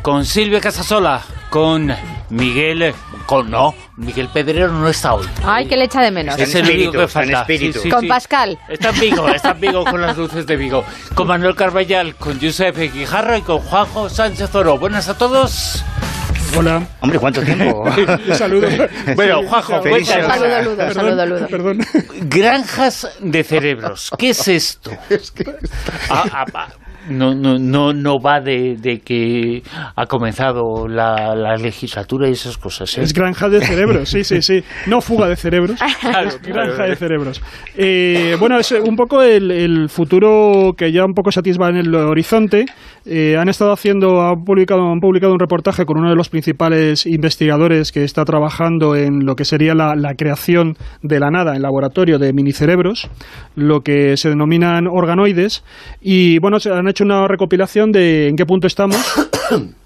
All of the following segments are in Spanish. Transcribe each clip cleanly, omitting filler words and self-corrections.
con Silvia Casasola, con Miguel... Miguel Pedrero no está hoy. Ay, que le echa de menos. Es el único que falta. Con Pascal. Está en Vigo con las luces de Vigo. Con Manuel Carballal, con Josep Guijarro y con Juanjo Sánchez Oro. Buenas a todos. Hola. Hombre, ¿cuánto tiempo? Saludos. Bueno, Juanjo, Saludo, Ludo. Perdón. Granjas de cerebros. ¿Qué es esto? No va de que ha comenzado la legislatura y esas cosas, ¿eh? Es granja de cerebros, sí. No fuga de cerebros, es granja de cerebros. Bueno, es un poco el futuro que ya un poco se atisba en el horizonte. Han publicado un reportaje con uno de los principales investigadores que está trabajando en lo que sería la creación de la nada en laboratorio de minicerebros, lo que se denominan organoides, y bueno, se han hecho una recopilación de en qué punto estamos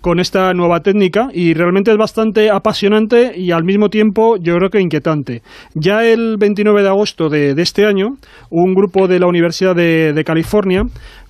con esta nueva técnica, y realmente es bastante apasionante y al mismo tiempo yo creo que inquietante. Ya el 29 de agosto de este año, un grupo de la Universidad de California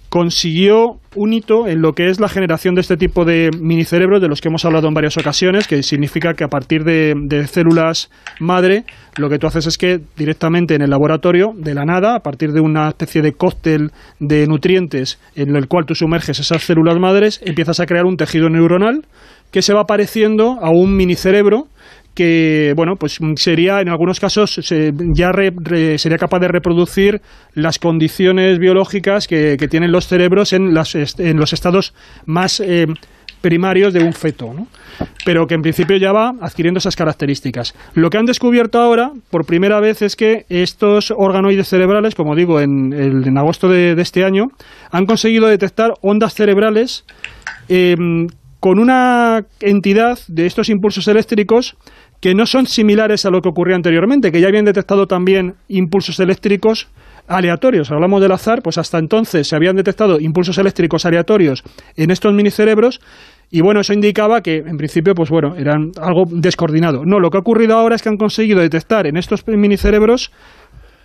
consiguió un hito en lo que es la generación de este tipo de minicerebros de los que hemos hablado en varias ocasiones, que significa que a partir de células madre, lo que tú haces es que directamente en el laboratorio, de la nada, a partir de una especie de cóctel de nutrientes en el cual tú sumerges esas células madres, empiezas a crear un tejido neuronal que se va pareciendo a un minicerebro que, bueno, pues sería, en algunos casos, sería capaz de reproducir las condiciones biológicas que tienen los cerebros en los estados más primarios de un feto, ¿no? Pero que en principio ya va adquiriendo esas características. Lo que han descubierto ahora, por primera vez, es que estos organoides cerebrales, como digo, en agosto de este año, han conseguido detectar ondas cerebrales con una entidad de estos impulsos eléctricos que no son similares a lo que ocurría anteriormente, que ya habían detectado también impulsos eléctricos aleatorios. Hablamos del azar, pues hasta entonces se habían detectado impulsos eléctricos aleatorios en estos minicerebros, y bueno, eso indicaba que en principio, pues bueno, eran algo descoordinado. No, lo que ha ocurrido ahora es que han conseguido detectar en estos minicerebros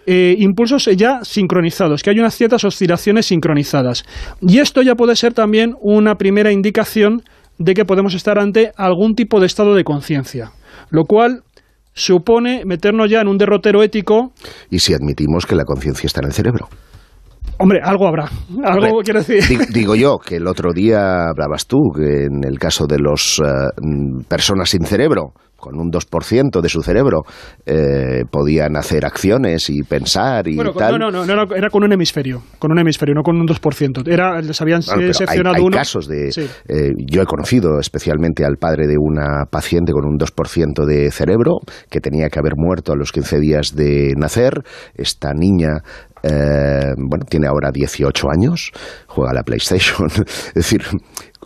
impulsos ya sincronizados, que hay unas ciertas oscilaciones sincronizadas. Y esto ya puede ser también una primera indicación de que podemos estar ante algún tipo de estado de conciencia, lo cual supone meternos ya en un derrotero ético. ¿Y si admitimos que la conciencia está en el cerebro? Hombre, algo habrá. Algo, quiero decir. Digo yo, que el otro día hablabas tú, que en el caso de los personas sin cerebro, con un 2% de su cerebro, podían hacer acciones y pensar y bueno, tal. No, era con un hemisferio, no con un 2%. Les habían seccionado hay uno. casos de... Sí. Yo he conocido especialmente al padre de una paciente con un 2% de cerebro, que tenía que haber muerto a los 15 días de nacer. Esta niña... tiene ahora 18 años, juega a la PlayStation. Es decir,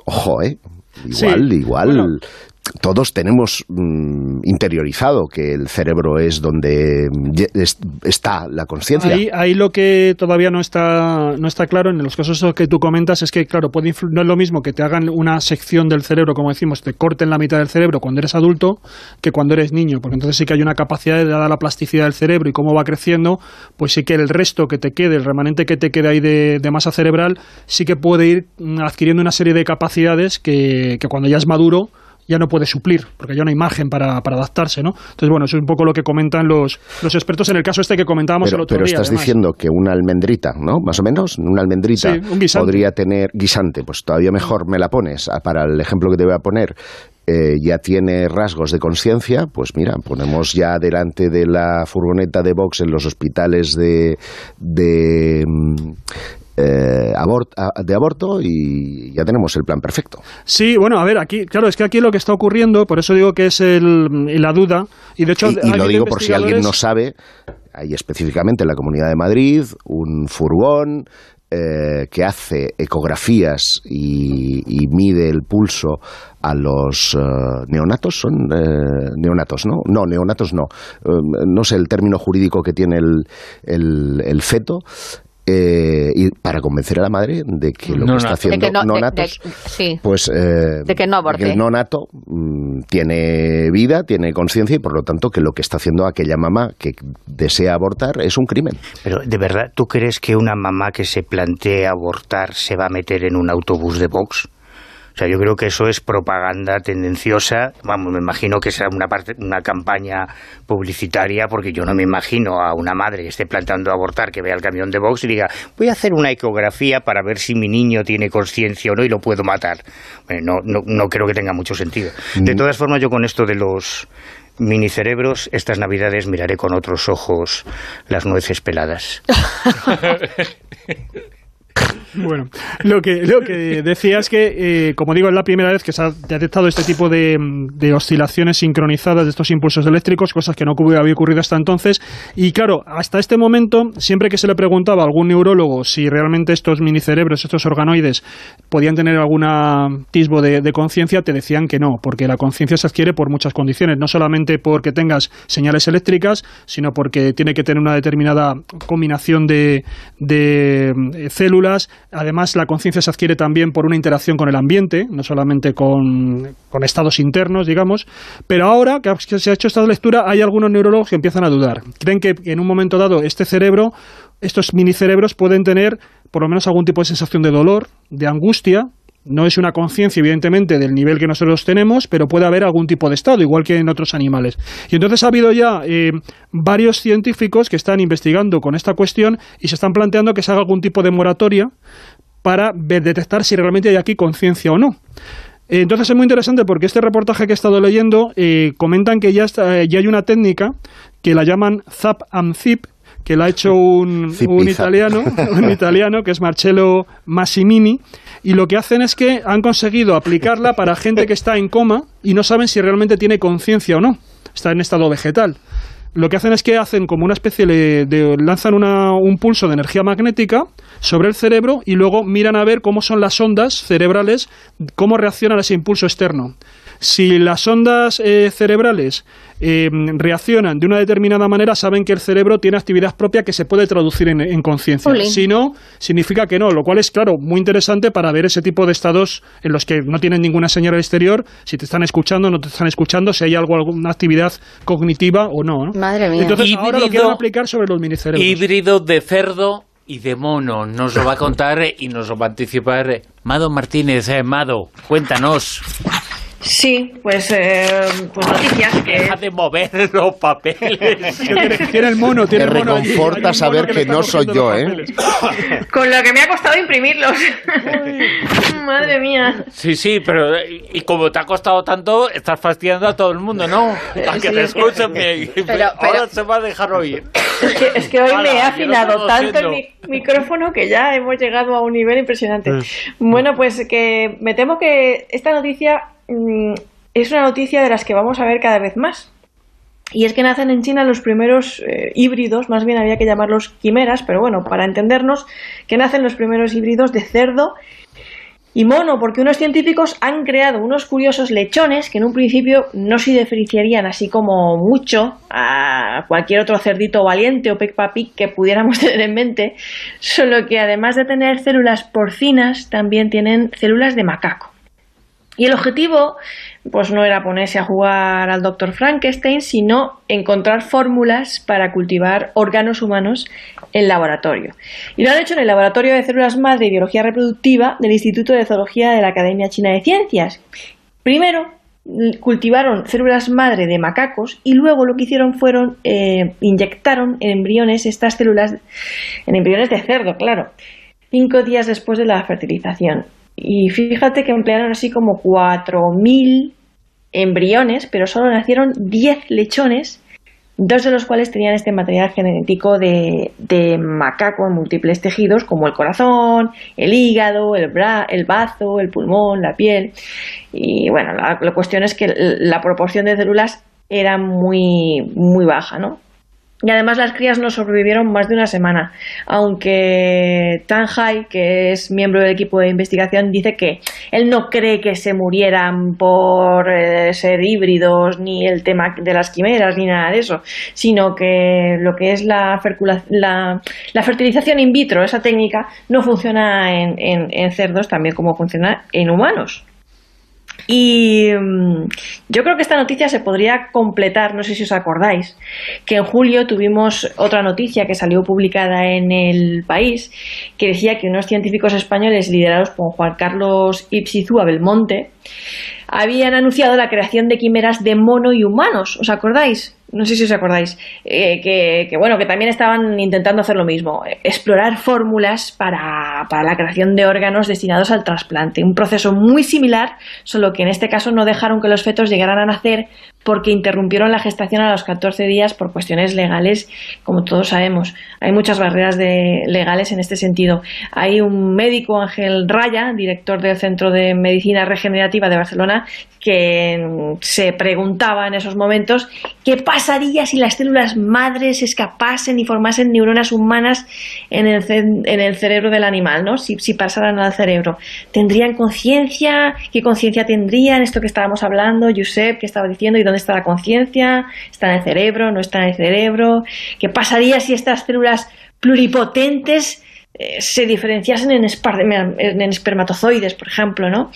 ojo, igual. Bueno, todos tenemos interiorizado que el cerebro es donde está la conciencia. Ahí lo que todavía no está claro en los casos que tú comentas es que, claro, no es lo mismo que te hagan una sección del cerebro, como decimos, te corten la mitad del cerebro cuando eres adulto que cuando eres niño, porque entonces sí que hay una capacidad, dada la plasticidad del cerebro y cómo va creciendo, pues sí que el resto que te quede, el remanente que te quede ahí de masa cerebral, sí que puede ir adquiriendo una serie de capacidades que cuando ya es maduro ya no puede suplir, porque ya no hay margen para adaptarse, ¿no? Entonces, bueno, eso es un poco lo que comentan los expertos en el caso este que comentábamos el otro día. Pero estás diciendo que una almendrita, ¿no? Más o menos, una almendrita podría tener guisante, pues todavía mejor me la pones. Para el ejemplo que te voy a poner, ya tiene rasgos de conciencia, pues mira, ponemos ya delante de la furgoneta de Vox en los hospitales de aborto y ya tenemos el plan perfecto. Sí, bueno, a ver, aquí, claro, es que aquí lo que está ocurriendo, por eso digo que es la duda, y de hecho... Y lo digo por si alguien no sabe, hay específicamente en la Comunidad de Madrid un furgón que hace ecografías y mide el pulso a los neonatos. ¿Son neonatos, no? No, neonatos no. No sé el término jurídico que tiene el feto. Y para convencer a la madre de que lo que está haciendo nonatos, de que no aborte. Que el nonato tiene vida, tiene conciencia y por lo tanto que lo que está haciendo aquella mamá que desea abortar es un crimen. Pero ¿de verdad tú crees que una mamá que se plantee abortar se va a meter en un autobús de Vox? O sea, yo creo que eso es propaganda tendenciosa. Vamos, me imagino que será una campaña publicitaria, porque yo no me imagino a una madre que esté planteando abortar, que vea el camión de Vox y diga, voy a hacer una ecografía para ver si mi niño tiene conciencia o no y lo puedo matar. Bueno, no creo que tenga mucho sentido. De todas formas, yo con esto de los minicerebros, estas Navidades miraré con otros ojos las nueces peladas. Bueno, lo que decía es que, como digo, es la primera vez que se ha detectado este tipo de oscilaciones sincronizadas de estos impulsos eléctricos, cosas que no había ocurrido hasta entonces. Y claro, hasta este momento, siempre que se le preguntaba a algún neurólogo si realmente estos minicerebros, estos organoides, podían tener algún atisbo de conciencia, te decían que no, porque la conciencia se adquiere por muchas condiciones, no solamente porque tengas señales eléctricas, sino porque tiene que tener una determinada combinación de células. Además, la conciencia se adquiere también por una interacción con el ambiente, no solamente con estados internos, digamos. Pero ahora que se ha hecho esta lectura, hay algunos neurólogos que empiezan a dudar. Creen que en un momento dado estos minicerebros pueden tener por lo menos algún tipo de sensación de dolor, de angustia. No es una conciencia, evidentemente, del nivel que nosotros tenemos, pero puede haber algún tipo de estado, igual que en otros animales. Y entonces ha habido ya varios científicos que están investigando con esta cuestión y se están planteando que se haga algún tipo de moratoria para detectar si realmente hay aquí conciencia o no. Entonces es muy interesante porque este reportaje que he estado leyendo comentan que ya hay una técnica que la llaman ZAP and ZIP, que la ha hecho un italiano que es Marcello Massimini, y lo que hacen es que han conseguido aplicarla para gente que está en coma y no saben si realmente tiene conciencia o no, está en estado vegetal. Lo que hacen es que hacen como una especie lanzan un pulso de energía magnética sobre el cerebro y luego miran a ver cómo son las ondas cerebrales, cómo reaccionan a ese impulso externo. Si las ondas cerebrales reaccionan de una determinada manera, saben que el cerebro tiene actividad propia que se puede traducir en conciencia. Si no, significa que no, lo cual es, claro, muy interesante para ver ese tipo de estados en los que no tienen ninguna señal exterior, si te están escuchando o no te están escuchando, si hay alguna actividad cognitiva o no, ¿no? Madre mía. Entonces ahora lo quieren aplicar sobre los minicerebros. Híbrido de cerdo y de mono. Nos lo va a contar y nos lo va a anticipar Mado Martínez. Mado, cuéntanos. Sí, pues noticias que... Deja de mover los papeles. Tiene el mono, Me reconforta saber que no soy yo, ¿eh? Con lo que me ha costado imprimirlos. Madre mía. Sí, pero y como te ha costado tanto, estás fastidiando a todo el mundo, ¿no? A que te escuchen bien. Ahora se va a dejar oír. Es que hoy me he afinado tanto el micrófono que ya hemos llegado a un nivel impresionante. Bueno, pues que me temo que esta noticia es una noticia de las que vamos a ver cada vez más. Y es que nacen en China los primeros híbridos, más bien había que llamarlos quimeras, pero bueno, para entendernos, que nacen los primeros híbridos de cerdo y mono, porque unos científicos han creado unos curiosos lechones que en un principio no se diferenciarían así como mucho a cualquier otro cerdito valiente o Peppa Pig que pudiéramos tener en mente, solo que además de tener células porcinas, también tienen células de macaco. Y el objetivo, pues no era ponerse a jugar al Dr. Frankenstein, sino encontrar fórmulas para cultivar órganos humanos en laboratorio. Y lo han hecho en el Laboratorio de Células Madre y Biología Reproductiva del Instituto de Zoología de la Academia China de Ciencias. Primero cultivaron células madre de macacos y luego lo que hicieron fueron inyectaron en embriones estas células, en embriones de cerdo, claro, 5 días después de la fertilización. Y fíjate que emplearon así como 4.000 embriones, pero solo nacieron 10 lechones, 2 de los cuales tenían este material genético de macaco en múltiples tejidos, como el corazón, el hígado, el bazo, el pulmón, la piel. Y bueno, la cuestión es que la proporción de células era muy, muy baja, ¿no? Y además las crías no sobrevivieron más de una semana, aunque Tan Hai, que es miembro del equipo de investigación, dice que él no cree que se murieran por ser híbridos, ni el tema de las quimeras, ni nada de eso, sino que lo que es la fertilización in vitro, esa técnica, no funciona en cerdos también como funciona en humanos. Y yo creo que esta noticia se podría completar, no sé si os acordáis, que en julio tuvimos otra noticia que salió publicada en El País, que decía que unos científicos españoles liderados por Juan Carlos Ipsizúa Belmonte habían anunciado la creación de quimeras de mono y humanos. ¿Os acordáis? No sé si os acordáis. Que también estaban intentando hacer lo mismo. Explorar fórmulas para la creación de órganos destinados al trasplante. Un proceso muy similar, solo que en este caso no dejaron que los fetos llegaran a nacer porque interrumpieron la gestación a los 14 días por cuestiones legales, como todos sabemos. Hay muchas barreras legales en este sentido. Hay un médico, Ángel Raya, director del Centro de Medicina Regenerativa de Barcelona, que se preguntaba en esos momentos qué pasaría si las células madres escapasen y formasen neuronas humanas en el cerebro del animal, ¿no? Si pasaran al cerebro. ¿Tendrían conciencia? ¿Qué conciencia tendrían? Esto que estábamos hablando, Josep, que estaba diciendo, ¿y dónde está la conciencia? ¿Está en el cerebro? ¿No está en el cerebro? ¿Qué pasaría si estas células pluripotentes se diferenciasen en espermatozoides, por ejemplo, ¿no?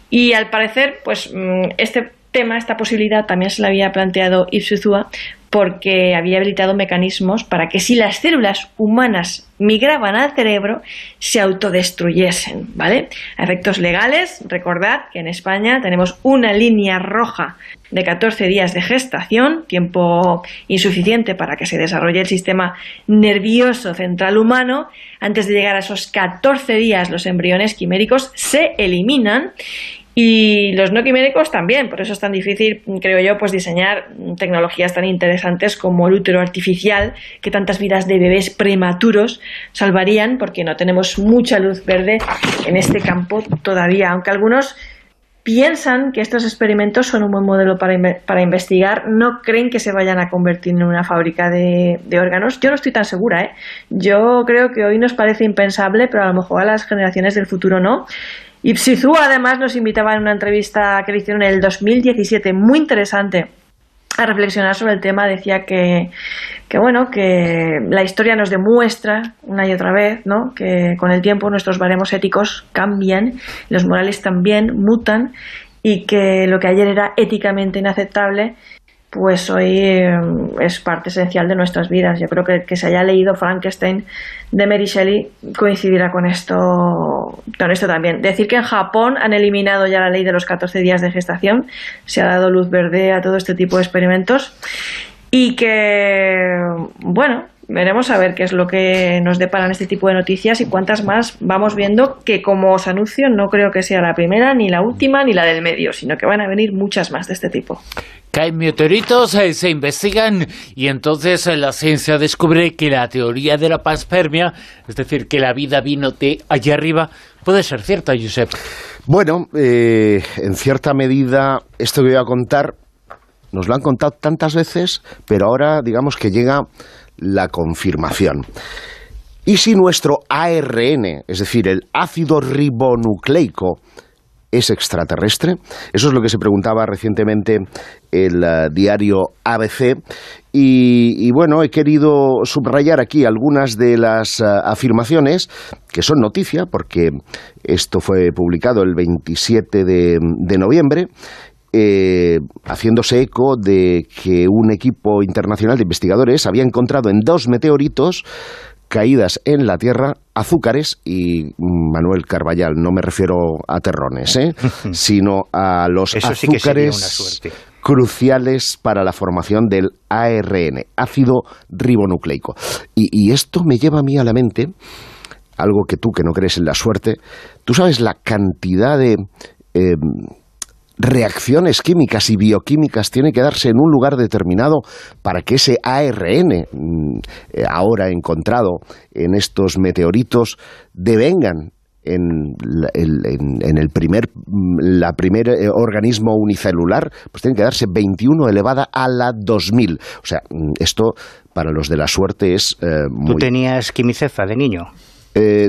Y al parecer, pues esta posibilidad también se la había planteado Ipsizúa porque había habilitado mecanismos para que si las células humanas migraban al cerebro, se autodestruyesen, ¿vale? A efectos legales, recordad que en España tenemos una línea roja de 14 días de gestación, tiempo insuficiente para que se desarrolle el sistema nervioso central humano. Antes de llegar a esos 14 días, los embriones quiméricos se eliminan. Y los no quiméricos también, por eso es tan difícil, creo yo, pues diseñar tecnologías tan interesantes como el útero artificial, que tantas vidas de bebés prematuros salvarían, porque no tenemos mucha luz verde en este campo todavía, aunque algunos piensan que estos experimentos son un buen modelo para investigar, no creen que se vayan a convertir en una fábrica de órganos. Yo no estoy tan segura, ¿eh? Yo creo que hoy nos parece impensable, pero a lo mejor a las generaciones del futuro no. Ipsizúa además nos invitaba en una entrevista que le hicieron en el 2017, muy interesante, a reflexionar sobre el tema. Decía que la historia nos demuestra una y otra vez, ¿no?, que con el tiempo nuestros baremos éticos cambian, los morales también mutan, y que lo que ayer era éticamente inaceptable, pues hoy es parte esencial de nuestras vidas. Yo creo que se haya leído Frankenstein de Mary Shelley coincidirá con esto también. Decir que en Japón han eliminado ya la ley de los 14 días de gestación, se ha dado luz verde a todo este tipo de experimentos, y que, veremos a ver qué es lo que nos deparan este tipo de noticias y cuántas más vamos viendo, que como os anuncio no creo que sea la primera, ni la última, ni la del medio, sino que van a venir muchas más de este tipo. Caen meteoritos, se investigan, y entonces la ciencia descubre que la teoría de la panspermia, es decir, que la vida vino de allá arriba, puede ser cierta, Josep. Bueno, en cierta medida esto que voy a contar nos lo han contado tantas veces, pero ahora digamos que llega la confirmación. ¿Y si nuestro ARN, es decir, el ácido ribonucleico, es extraterrestre? Eso es lo que se preguntaba recientemente el diario ABC. Y bueno, he querido subrayar aquí algunas de las afirmaciones que son noticia, porque esto fue publicado el 27 de noviembre, haciéndose eco de que un equipo internacional de investigadores había encontrado en 2 meteoritos caídas en la Tierra azúcares, y Manuel Carballal, no me refiero a terrones, sino a los azúcares cruciales para la formación del ARN, ácido ribonucleico. Y esto me lleva a mí a la mente algo que tú, que no crees en la suerte, tú sabes la cantidad de reacciones químicas y bioquímicas tiene que darse en un lugar determinado para que ese ARN ahora encontrado en estos meteoritos devengan en el primer organismo unicelular. Pues tienen que darse 21 elevada a la 2000. O sea, esto para los de la suerte es muy... ¿Tú tenías quimicefa de niño?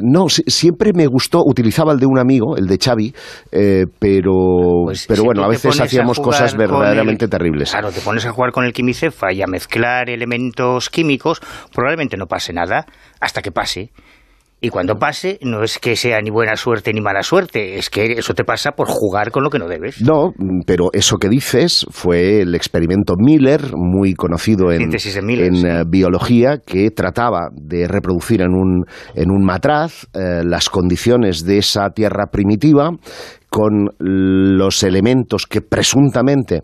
No, siempre me gustó, utilizaba el de un amigo, el de Xavi, pero bueno, a veces hacíamos cosas verdaderamente terribles. Claro, te pones a jugar con el quimicefa y a mezclar elementos químicos, probablemente no pase nada, hasta que pase. Y cuando pase, no es que sea ni buena suerte ni mala suerte, es que eso te pasa por jugar con lo que no debes. No, pero eso que dices fue el experimento Miller, muy conocido en biología, que trataba de reproducir en un matraz las condiciones de esa Tierra primitiva, con los elementos que presuntamente,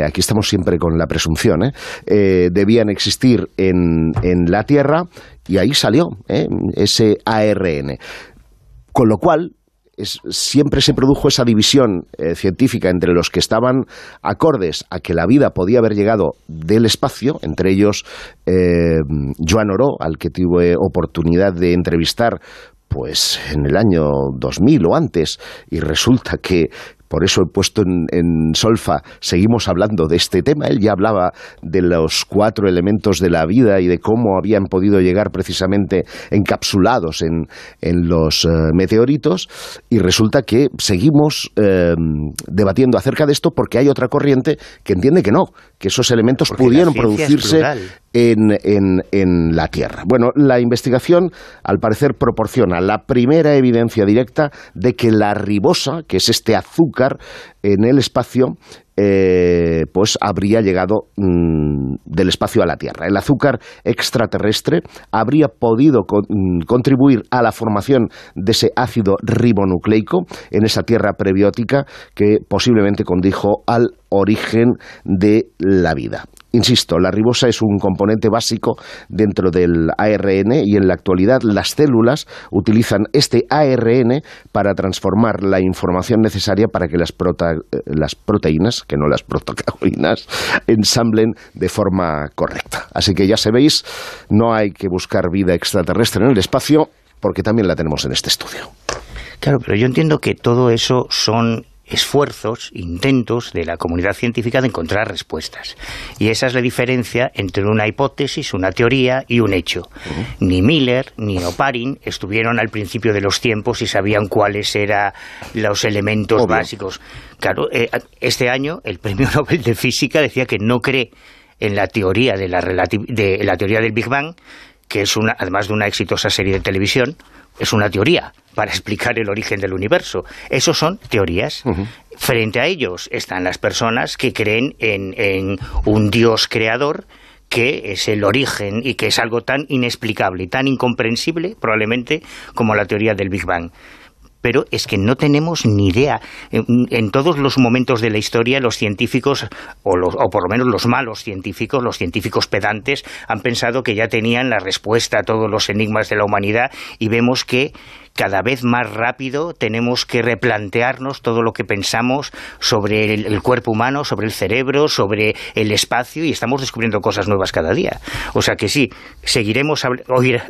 aquí estamos siempre con la presunción, debían existir en la Tierra, y ahí salió ese ARN. Con lo cual, siempre se produjo esa división científica entre los que estaban acordes a que la vida podía haber llegado del espacio, entre ellos Joan Oró, al que tuve oportunidad de entrevistar pues en el año 2000 o antes, y resulta que por eso he puesto en solfa, seguimos hablando de este tema. Él ya hablaba de los 4 elementos de la vida y de cómo habían podido llegar precisamente encapsulados en los meteoritos, y resulta que seguimos debatiendo acerca de esto porque hay otra corriente que entiende que no, que esos elementos porque pudieron producirse en la Tierra. Bueno, la investigación al parecer proporciona la primera evidencia directa de que la ribosa, que es este azúcar en el espacio, pues habría llegado del espacio a la Tierra. El azúcar extraterrestre habría podido contribuir a la formación de ese ácido ribonucleico en esa Tierra prebiótica que posiblemente condujo al origen de la vida. Insisto, la ribosa es un componente básico dentro del ARN, y en la actualidad las células utilizan este ARN para transformar la información necesaria para que las proteínas, que no las protocoinas, ensamblen de forma correcta. Así que ya sabéis, no hay que buscar vida extraterrestre en el espacio, porque también la tenemos en este estudio. Claro, pero yo entiendo que todo eso son esfuerzos, intentos de la comunidad científica de encontrar respuestas. Y esa es la diferencia entre una hipótesis, una teoría y un hecho. Ni Miller ni Oparin estuvieron al principio de los tiempos y sabían cuáles eran los elementos básicos. Claro, este año el Premio Nobel de Física decía que no cree en la teoría de la teoría del Big Bang, que es además de una exitosa serie de televisión, es una teoría para explicar el origen del universo. Esos son teorías. Frente a ellos están las personas que creen en un Dios creador, que es el origen y que es algo tan inexplicable y tan incomprensible probablemente como la teoría del Big Bang. Pero es que no tenemos ni idea. En todos los momentos de la historia, los científicos, o por lo menos los malos científicos, los científicos pedantes, han pensado que ya tenían la respuesta a todos los enigmas de la humanidad, y vemos que cada vez más rápido tenemos que replantearnos todo lo que pensamos sobre el cuerpo humano, sobre el cerebro, sobre el espacio, y estamos descubriendo cosas nuevas cada día. O sea que sí, seguiremos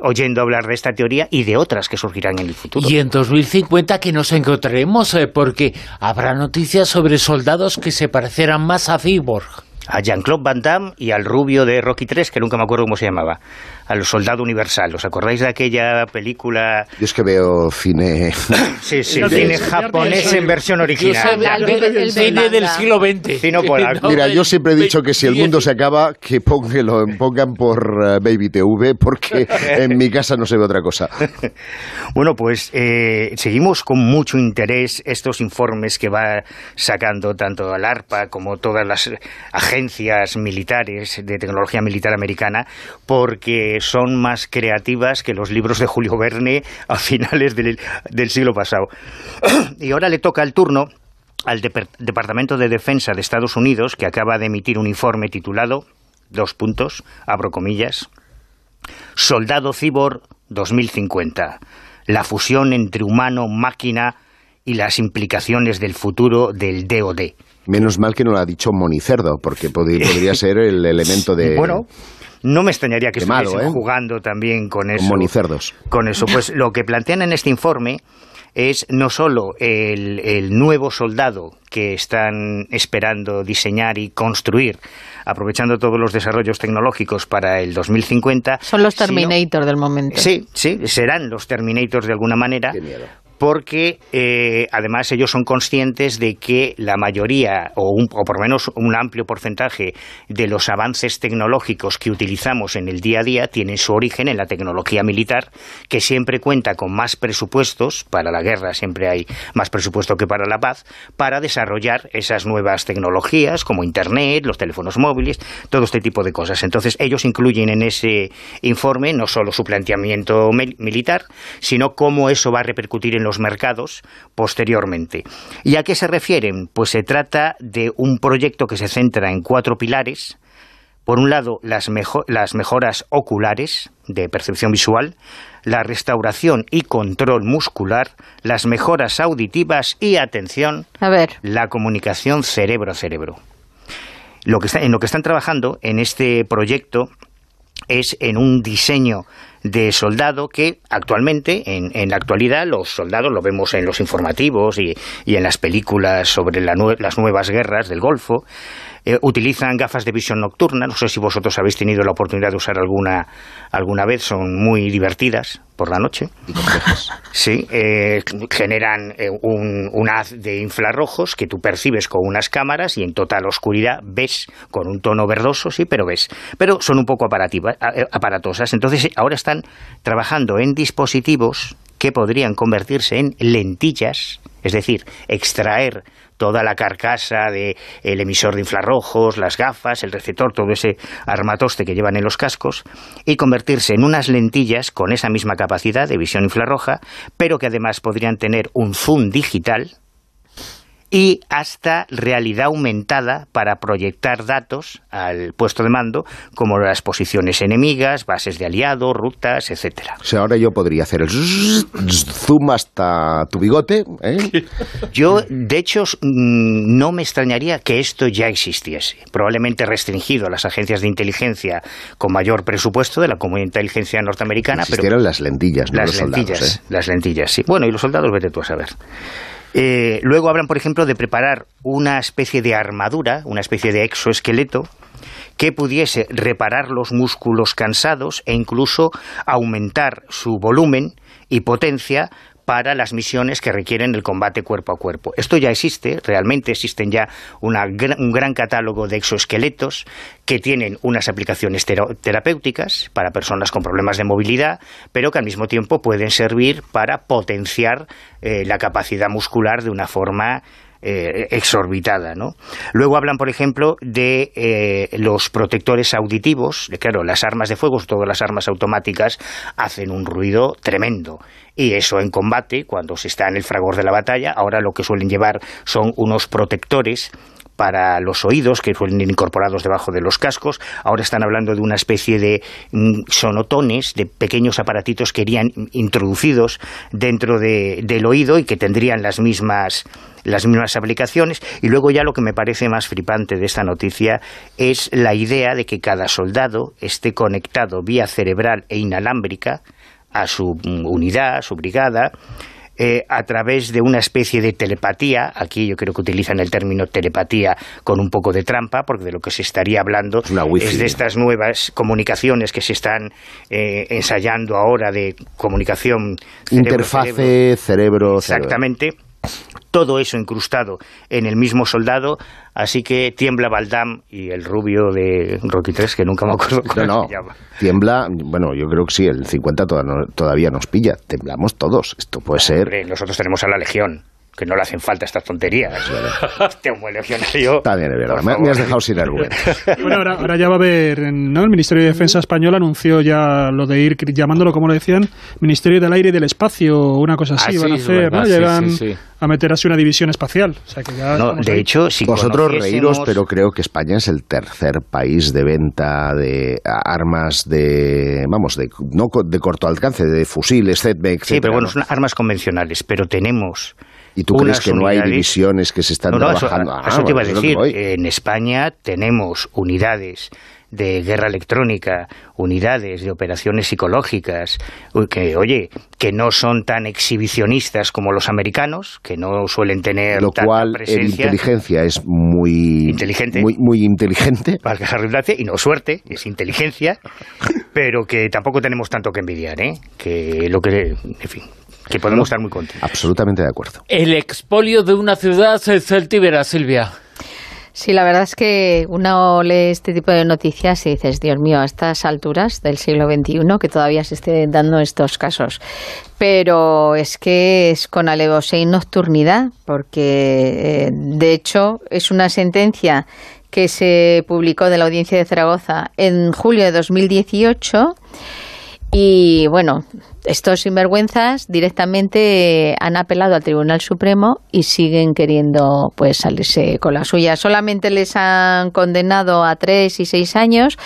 oyendo hablar de esta teoría y de otras que surgirán en el futuro. Y en 2050 que nos encontraremos, porque habrá noticias sobre soldados que se parecerán más a Cyborg. A Jean-Claude Van Damme y al rubio de Rocky III, que nunca me acuerdo cómo se llamaba, al soldado universal. ¿Os acordáis de aquella película? Yo es que veo cine... Sí, cine japonés en versión original. El cine del siglo XX. Mira, yo siempre he dicho que si el mundo se acaba, que lo pongan por Baby TV, porque en mi casa no se ve otra cosa. Bueno, pues seguimos con mucho interés estos informes que va sacando tanto el ARPA como todas las agencias militares de tecnología militar americana, porque son más creativas que los libros de Julio Verne a finales del siglo pasado. Y ahora le toca el turno al Departamento de Defensa de Estados Unidos, que acaba de emitir un informe titulado, abro comillas, Soldado Cyborg 2050, la fusión entre humano, máquina y las implicaciones del futuro del DoD. Menos mal que no lo ha dicho Monicerdo, porque podría ser el elemento de... Bueno, no me extrañaría que estuviesen jugando también con eso. Con monicerdos. Con eso. Pues lo que plantean en este informe es no solo el nuevo soldado que están esperando diseñar y construir, aprovechando todos los desarrollos tecnológicos para el 2050. Son los Terminator del momento. Sí, serán los Terminator de alguna manera. Qué miedo. porque además ellos son conscientes de que la mayoría, o por lo menos un amplio porcentaje de los avances tecnológicos que utilizamos en el día a día tienen su origen en la tecnología militar, que siempre cuenta con más presupuestos. Para la guerra siempre hay más presupuesto que para la paz, para desarrollar esas nuevas tecnologías como Internet, los teléfonos móviles, todo este tipo de cosas. Entonces ellos incluyen en ese informe no solo su planteamiento militar, sino cómo eso va a repercutir en los mercados posteriormente. ¿Y a qué se refieren? Pues se trata de un proyecto que se centra en 4 pilares. Por un lado, las mejoras oculares de percepción visual, la restauración y control muscular, las mejoras auditivas y, atención, la comunicación cerebro-cerebro. En lo que están trabajando en este proyecto es en un diseño de soldado que actualmente, en la actualidad, los soldados lo vemos en los informativos y en las películas sobre las nuevas guerras del Golfo. Utilizan gafas de visión nocturna, no sé si vosotros habéis tenido la oportunidad de usar alguna vez, son muy divertidas por la noche. Sí, generan un haz de infrarrojos que tú percibes con unas cámaras y en total oscuridad ves con un tono verdoso, sí, pero ves. Pero son un poco aparatosas. Entonces ahora están trabajando en dispositivos que podrían convertirse en lentillas, es decir, extraer toda la carcasa del emisor de infrarrojos, las gafas, el receptor, todo ese armatoste que llevan en los cascos, y convertirse en unas lentillas con esa misma capacidad de visión infrarroja, pero que además podrían tener un zoom digital y hasta realidad aumentada para proyectar datos al puesto de mando, como las posiciones enemigas, bases de aliados, rutas, etcétera. O sea, ahora yo podría hacer el zoom hasta tu bigote, ¿eh? Yo, de hecho, no me extrañaría que esto ya existiese. Probablemente restringido a las agencias de inteligencia con mayor presupuesto de la comunidad de inteligencia norteamericana. Existieron las lentillas, no los soldados, ¿eh? Las lentillas, sí. Bueno, y los soldados, vete tú a saber. Luego hablan, por ejemplo, de preparar una especie de armadura, una especie de exoesqueleto que pudiese reparar los músculos cansados e incluso aumentar su volumen y potencia para las misiones que requieren el combate cuerpo a cuerpo. Esto ya existe, realmente existen ya un gran catálogo de exoesqueletos que tienen unas aplicaciones terapéuticas para personas con problemas de movilidad, pero que al mismo tiempo pueden servir para potenciar la capacidad muscular de una forma exorbitada, ¿no? Luego hablan, por ejemplo, de los protectores auditivos. Claro, las armas de fuego, todas las armas automáticas, hacen un ruido tremendo. Y eso en combate, cuando se está en el fragor de la batalla, ahora lo que suelen llevar son unos protectores para los oídos que suelen ir incorporados debajo de los cascos. Ahora están hablando de una especie de sonotones, de pequeños aparatitos que irían introducidos dentro del oído y que tendrían las mismas aplicaciones. Y luego ya lo que me parece más flipante de esta noticia es la idea de que cada soldado esté conectado vía cerebral e inalámbrica a su unidad, a su brigada, a través de una especie de telepatía. Aquí yo creo que utilizan el término telepatía con un poco de trampa, porque de lo que se estaría hablando es de estas nuevas comunicaciones que se están ensayando ahora, de comunicación interfase cerebro-cerebro. Exactamente. Todo eso incrustado en el mismo soldado, así que tiembla Van Damme y el rubio de Rocky 3, que nunca me acuerdo cómo se llama. Tiembla, bueno, yo creo que sí, el 50 todavía nos pilla, temblamos todos, esto puede ser... Hombre, nosotros tenemos a la Legión, que no le hacen falta estas tonterías. Tengo un legionario. También es verdad, me has dejado sin argumentos. Bueno, ahora ya va a haber, ¿no? El Ministerio de Defensa español anunció ya lo de ir llamándolo, como lo decían, Ministerio del Aire y del Espacio, una cosa así, van a hacer, ¿no? Llegan a meter así una división espacial. O sea que ya de hecho, si vosotros reíros, pero creo que España es el tercer país de venta de armas de corto alcance, de fusiles, ZBEC, etc. Sí, pero bueno, son armas convencionales, pero tenemos... ¿Y tú crees que no hay divisiones que se están trabajando? Eso te iba a decir. En España tenemos unidades de guerra electrónica, unidades de operaciones psicológicas, que no son tan exhibicionistas como los americanos, que no suelen tener tanta presencia. En inteligencia es muy inteligente, muy inteligente. Para que redundancia, y no suerte, es inteligencia, pero que tampoco tenemos tanto que envidiar, en fin. que podemos estar muy contentos. Absolutamente de acuerdo. El expolio de una ciudad celtíbera, Silvia. Sí, la verdad es que uno lee este tipo de noticias y dices, Dios mío, a estas alturas del siglo XXI que todavía se estén dando estos casos. Pero es que es con alevosía y nocturnidad, porque de hecho es una sentencia que se publicó de la Audiencia de Zaragoza en julio de 2018 y bueno, estos sinvergüenzas directamente han apelado al Tribunal Supremo y siguen queriendo pues salirse con la suya. Solamente les han condenado a 3 y 6 años,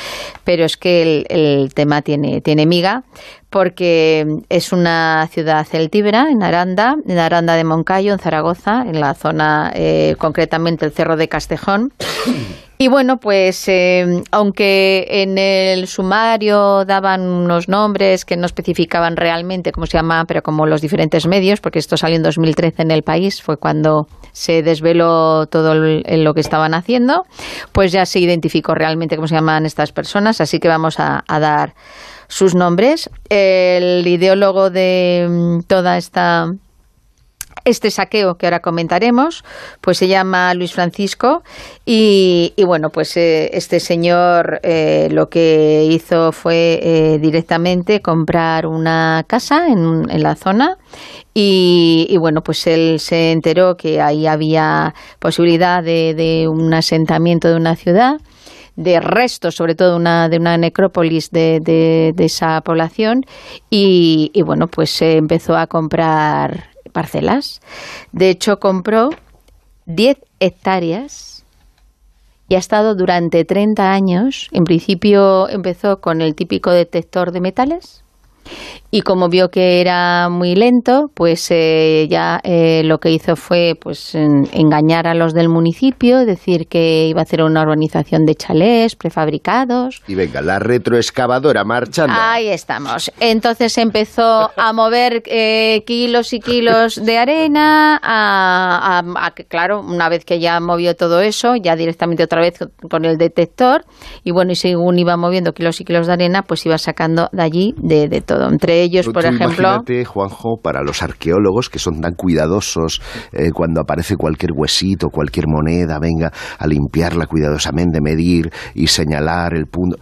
pero es que el tema tiene miga, porque es una ciudad celtíbera, en Aranda de Moncayo, en Zaragoza, en la zona, concretamente el Cerro de Castejón. Y bueno, pues aunque en el sumario daban unos nombres que no especificaban realmente cómo se llama, pero como los diferentes medios, porque esto salió en 2013 en El País, fue cuando se desveló todo lo que estaban haciendo, pues ya se identificó realmente cómo se llaman estas personas, así que vamos a dar sus nombres. El ideólogo de toda este saqueo que ahora comentaremos, pues se llama Luis Francisco y bueno, pues este señor lo que hizo fue directamente comprar una casa en la zona y bueno, pues él se enteró que ahí había posibilidad de un asentamiento de una ciudad, de restos, sobre todo de una necrópolis de esa población y bueno, pues se empezó a comprar parcelas. De hecho, compró 10 hectáreas y ha estado durante 30 años. En principio empezó con el típico detector de metales y como vio que era muy lento, pues ya lo que hizo fue pues engañar a los del municipio, decir que iba a hacer una urbanización de chalés prefabricados. Y venga, la retroexcavadora marchando. Ahí estamos. Entonces empezó a mover kilos y kilos de arena, a que claro, una vez que ya movió todo eso, ya directamente otra vez con el detector, y bueno, y según iba moviendo kilos y kilos de arena, pues iba sacando de allí de todo. Entre ellos, por ejemplo... Imagínate, Juanjo, para los arqueólogos que son tan cuidadosos cuando aparece cualquier huesito, cualquier moneda, venga a limpiarla cuidadosamente, medir y señalar el punto...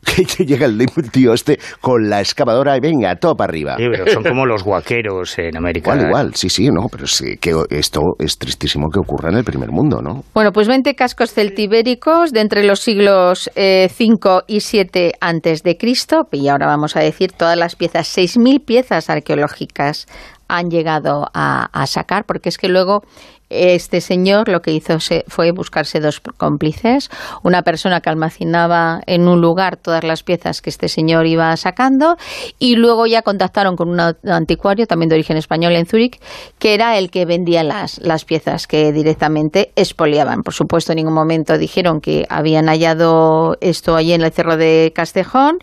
Que llega el tío con la excavadora y venga, todo para arriba. Sí, pero son como los guaqueros en América. Igual, sí, no, pero sí que esto es tristísimo que ocurra en el primer mundo, ¿no? Bueno, pues 20 cascos celtibéricos de entre los siglos 5 y 7 antes de Cristo, y ahora vamos a decir todas las piezas, 6.000 piezas arqueológicas han llegado a sacar, porque es que luego este señor lo que hizo fue buscarse dos cómplices, una persona que almacenaba en un lugar todas las piezas que este señor iba sacando y luego ya contactaron con un anticuario también de origen español en Zúrich, que era el que vendía las piezas que directamente expoliaban. Por supuesto, en ningún momento dijeron que habían hallado esto allí en el Cerro de Castejón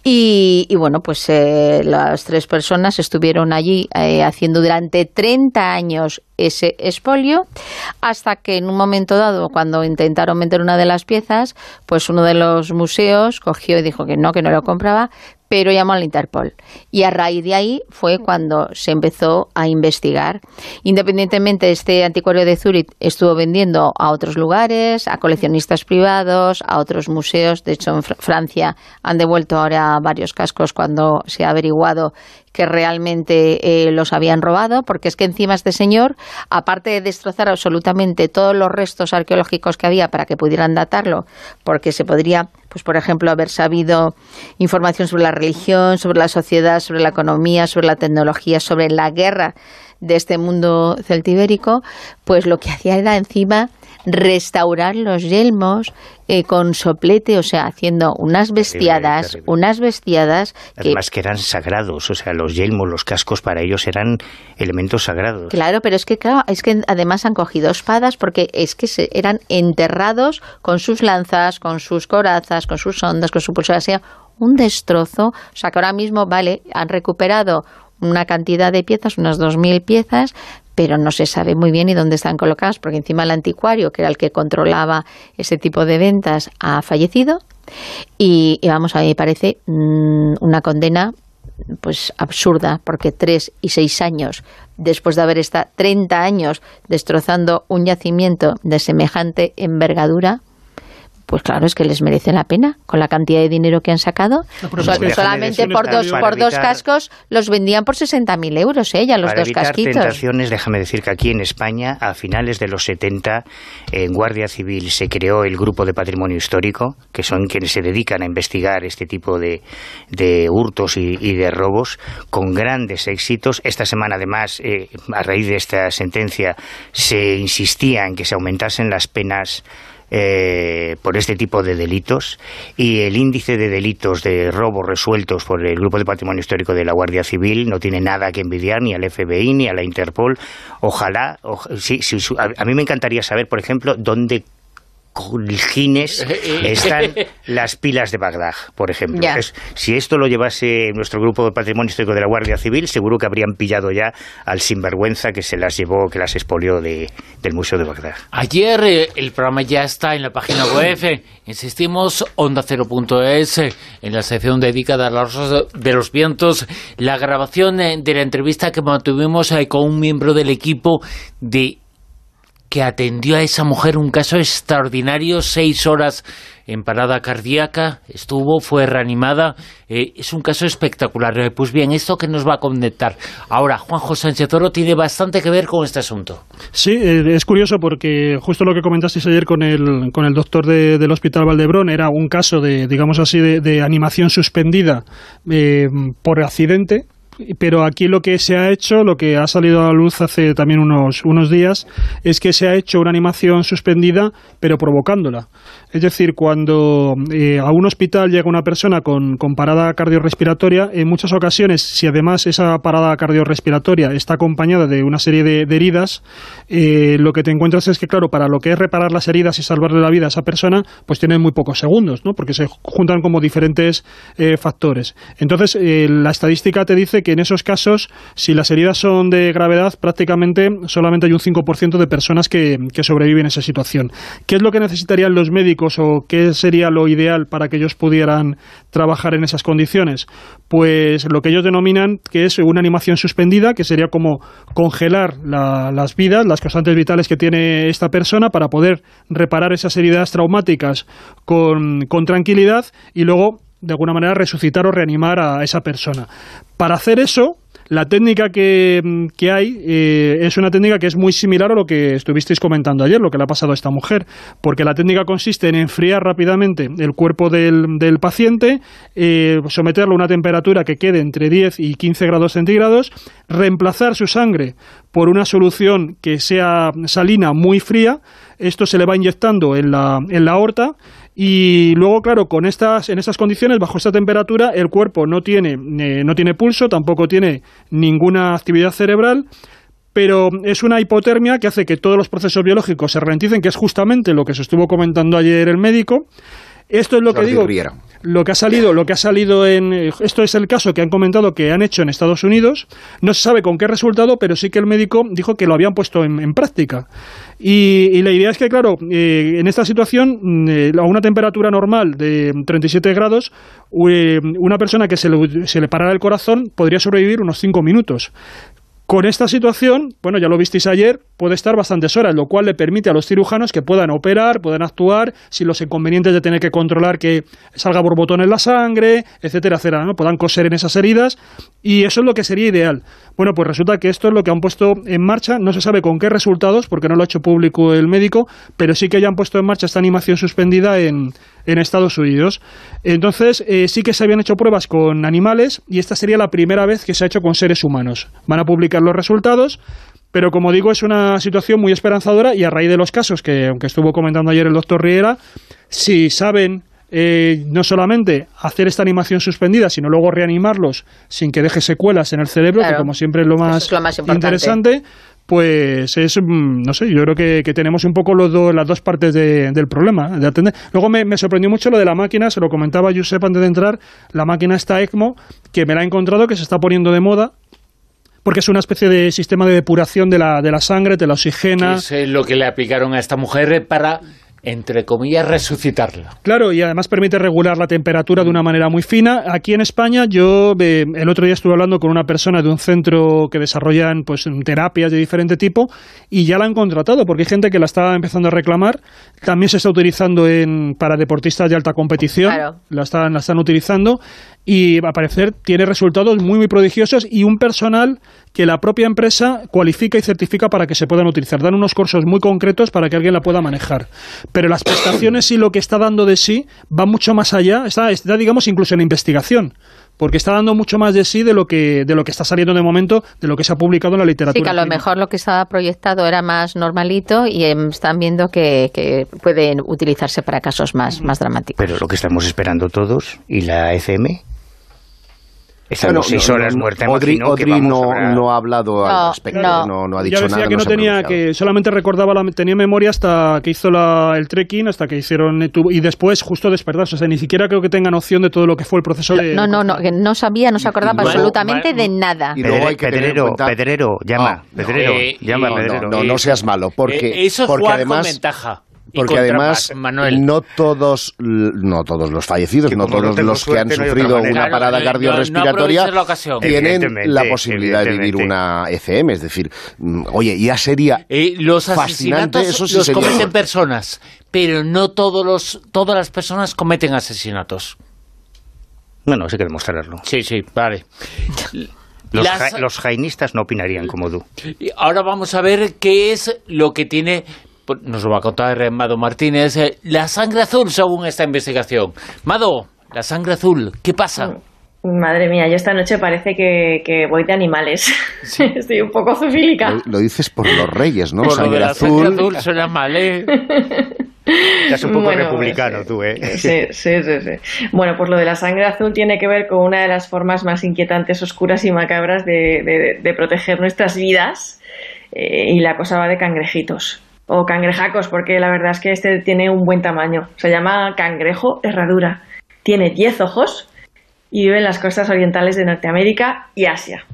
y bueno, pues las tres personas estuvieron allí haciendo durante 30 años ese expolio, hasta que en un momento dado, cuando intentaron vender una de las piezas, pues uno de los museos cogió y dijo que no lo compraba, pero llamó al Interpol. Y a raíz de ahí fue cuando se empezó a investigar. Independientemente, este anticuario de Zúrich estuvo vendiendo a otros lugares, a coleccionistas privados, a otros museos. De hecho, en Francia han devuelto ahora varios cascos cuando se ha averiguado que realmente los habían robado, porque es que encima este señor, aparte de destrozar absolutamente todos los restos arqueológicos que había para que pudieran datarlo, porque se podría, pues por ejemplo, haber sabido información sobre la religión, sobre la sociedad, sobre la economía, sobre la tecnología, sobre la guerra de este mundo celtibérico, pues lo que hacía era encima restaurar los yelmos con soplete, o sea, haciendo unas bestiadas, además que eran sagrados, o sea, los yelmos, los cascos para ellos eran elementos sagrados. Claro, pero es que además han cogido espadas porque es que eran enterrados con sus lanzas, con sus corazas, con sus ondas, con su pulsera, o sea, un destrozo. O sea, que ahora mismo, han recuperado una cantidad de piezas, unas 2.000 piezas, pero no se sabe muy bien ni dónde están colocadas, porque encima el anticuario, que era el que controlaba ese tipo de ventas, ha fallecido. Y vamos, a mí me parece una condena pues absurda, porque 3 y 6 años después de haber estado 30 años destrozando un yacimiento de semejante envergadura, pues claro, es que les merece la pena con la cantidad de dinero que han sacado. Solamente por dos cascos los vendían por 60.000 euros, ya los dos casquitos. Para evitar tentaciones, déjame decir que aquí en España, a finales de los 70, en Guardia Civil se creó el Grupo de Patrimonio Histórico, que son quienes se dedican a investigar este tipo de hurtos y de robos, con grandes éxitos. Esta semana, además, a raíz de esta sentencia, se insistía en que se aumentasen las penas por este tipo de delitos, y el índice de delitos de robos resueltos por el Grupo de Patrimonio Histórico de la Guardia Civil no tiene nada que envidiar ni al FBI ni a la Interpol. Ojalá, a mí me encantaría saber, por ejemplo, dónde coljines están las pilas de Bagdad, por ejemplo. Si esto lo llevase nuestro Grupo de Patrimonio Histórico de la Guardia Civil, seguro que habrían pillado ya al sinvergüenza que se las llevó, que las expolió del Museo de Bagdad. Ayer el programa ya está en la página web, insistimos, ondacero.es, en la sección dedicada a los de los vientos, la grabación de la entrevista que mantuvimos con un miembro del equipo que atendió a esa mujer, un caso extraordinario, 6 horas en parada cardíaca, fue reanimada, es un caso espectacular. Pues bien, esto que nos va a conectar ahora Juanjo Sánchez Oro tiene bastante que ver con este asunto. Sí, es curioso porque justo lo que comentasteis ayer con el doctor del Hospital Valdebrón era un caso de, digamos así, de animación suspendida por accidente. Pero aquí lo que se ha hecho, lo que ha salido a la luz hace también unos días, es que se ha hecho una animación suspendida, pero provocándola. Es decir, cuando a un hospital llega una persona con parada cardiorrespiratoria, en muchas ocasiones, si además esa parada cardiorrespiratoria está acompañada de una serie de heridas, lo que te encuentras es que, claro, para lo que es reparar las heridas y salvarle la vida a esa persona, pues tienen muy pocos segundos, ¿no? Porque se juntan como diferentes factores. Entonces, la estadística te dice que en esos casos, si las heridas son de gravedad, prácticamente solamente hay un 5% de personas que sobreviven a esa situación. ¿Qué es lo que necesitarían los médicos o qué sería lo ideal para que ellos pudieran trabajar en esas condiciones? Pues lo que ellos denominan que es una animación suspendida, que sería como congelar las vidas, las constantes vitales que tiene esta persona para poder reparar esas heridas traumáticas con tranquilidad y luego de alguna manera resucitar o reanimar a esa persona. Para hacer eso, la técnica que hay es una técnica que es muy similar a lo que estuvisteis comentando ayer, lo que le ha pasado a esta mujer, porque la técnica consiste en enfriar rápidamente el cuerpo del paciente, someterlo a una temperatura que quede entre 10 y 15 grados centígrados, reemplazar su sangre por una solución que sea salina muy fría, esto se le va inyectando en la aorta. Y luego, claro, en estas condiciones, bajo esta temperatura, el cuerpo no tiene pulso, tampoco tiene ninguna actividad cerebral, pero es una hipotermia que hace que todos los procesos biológicos se ralenticen, que es justamente lo que se estuvo comentando ayer el médico. Esto es lo que digo, lo que ha salido esto es el caso que han comentado que han hecho en Estados Unidos. No se sabe con qué resultado, pero sí que el médico dijo que lo habían puesto en práctica. Y la idea es que, claro, en esta situación, a una temperatura normal de 37 grados, una persona que se le parara el corazón podría sobrevivir unos 5 minutos. Con esta situación, bueno, ya lo visteis ayer, puede estar bastantes horas, lo cual le permite a los cirujanos que puedan operar, puedan actuar sin los inconvenientes de tener que controlar que salga borbotones en la sangre, etcétera, etcétera, ¿no? Puedan coser en esas heridas, y eso es lo que sería ideal. Bueno, pues resulta que esto es lo que han puesto en marcha, no se sabe con qué resultados, porque no lo ha hecho público el médico, pero sí que ya han puesto en marcha esta animación suspendida en Estados Unidos. Entonces, sí que se habían hecho pruebas con animales, y esta sería la primera vez que se ha hecho con seres humanos. Van a publicar los resultados, pero como digo, es una situación muy esperanzadora, y a raíz de los casos que, aunque estuvo comentando ayer el doctor Riera, si saben no solamente hacer esta animación suspendida, sino luego reanimarlos sin que deje secuelas en el cerebro, claro, que como siempre es lo más interesante, pues es, no sé, yo creo que tenemos un poco las dos partes del problema de atender. Luego me sorprendió mucho lo de la máquina, se lo comentaba Josep antes de entrar, la máquina esta ECMO, que me la he encontrado, que se está poniendo de moda, porque es una especie de sistema de depuración de la sangre, te la oxigena. Es lo que le aplicaron a esta mujer para entre comillas, resucitarla. Claro, y además permite regular la temperatura de una manera muy fina. Aquí en España, yo el otro día estuve hablando con una persona de un centro que desarrollan pues terapias de diferente tipo y ya la han contratado, porque hay gente que la está empezando a reclamar. También se está utilizando para deportistas de alta competición. Claro. La están utilizando y al parecer tiene resultados muy, muy prodigiosos y un personal que la propia empresa cualifica y certifica para que se puedan utilizar. Dan unos cursos muy concretos para que alguien la pueda manejar. Pero las prestaciones y lo que está dando de sí va mucho más allá, está digamos incluso en la investigación, porque está dando mucho más de sí de lo que está saliendo de momento, de lo que se ha publicado en la literatura. Sí, que a lo mejor lo que estaba proyectado era más normalito y están viendo que pueden utilizarse para casos más dramáticos. Pero lo que estamos esperando todos, ¿y la ECM? Estamos 6 horas muerta. Audrey no ha hablado al respecto, no ha dicho ya decía nada. Que no tenía, que solamente recordaba, tenía memoria hasta que hizo el trekking, hasta que hicieron y después justo despertarse. O sea, ni siquiera creo que tengan opción de todo lo que fue el proceso de... Que no sabía, no se acordaba absolutamente de nada. Y luego hay que Pedrero, llama. No seas malo, porque eso es porque jugar además con ventaja. Porque además, Manuel, no todos los fallecidos, no todos los que han sufrido una parada cardiorrespiratoria tienen la posibilidad de vivir una ECM. Es decir, oye, ya sería los fascinante. Asesinatos los cometen personas, pero no todas las personas cometen asesinatos. Bueno, sí que demostrarlo. Sí, vale. Los jainistas no opinarían como tú. Ahora vamos a ver qué es lo que tiene... Nos lo va a contar Mado Martínez. La sangre azul, según esta investigación. Mado, la sangre azul, ¿qué pasa? Madre mía, yo esta noche parece que voy de animales. Sí. Estoy un poco zoofílica. Lo dices por los reyes, ¿no? Por sangre lo de azul. La sangre azul suena mal, ¿eh? Estás un poco republicano, tú, ¿eh? Sí. Bueno, pues lo de la sangre azul tiene que ver con una de las formas más inquietantes, oscuras y macabras de proteger nuestras vidas. Y la cosa va de cangrejitos. O cangrejacos, porque la verdad es que este tiene un buen tamaño. Se llama cangrejo herradura. Tiene 10 ojos y vive en las costas orientales de Norteamérica y Asia.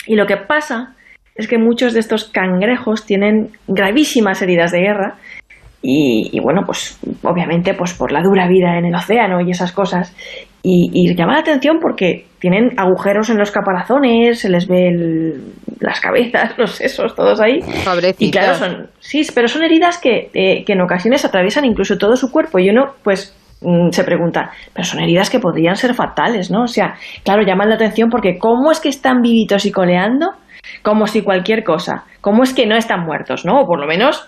Y lo que pasa es que muchos de estos cangrejos tienen gravísimas heridas de guerra y bueno, pues obviamente pues por la dura vida en el océano y esas cosas. Y llama la atención porque tienen agujeros en los caparazones, se les ve las cabezas, los sesos, todos ahí. Pobrecitos. Y claro, pero son heridas que en ocasiones atraviesan incluso todo su cuerpo. Y uno, pues, se pregunta, pero son heridas que podrían ser fatales, ¿no? O sea, claro, llaman la atención porque ¿cómo es que están vivitos y coleando? Como si cualquier cosa. ¿Cómo es que no están muertos, no? O por lo menos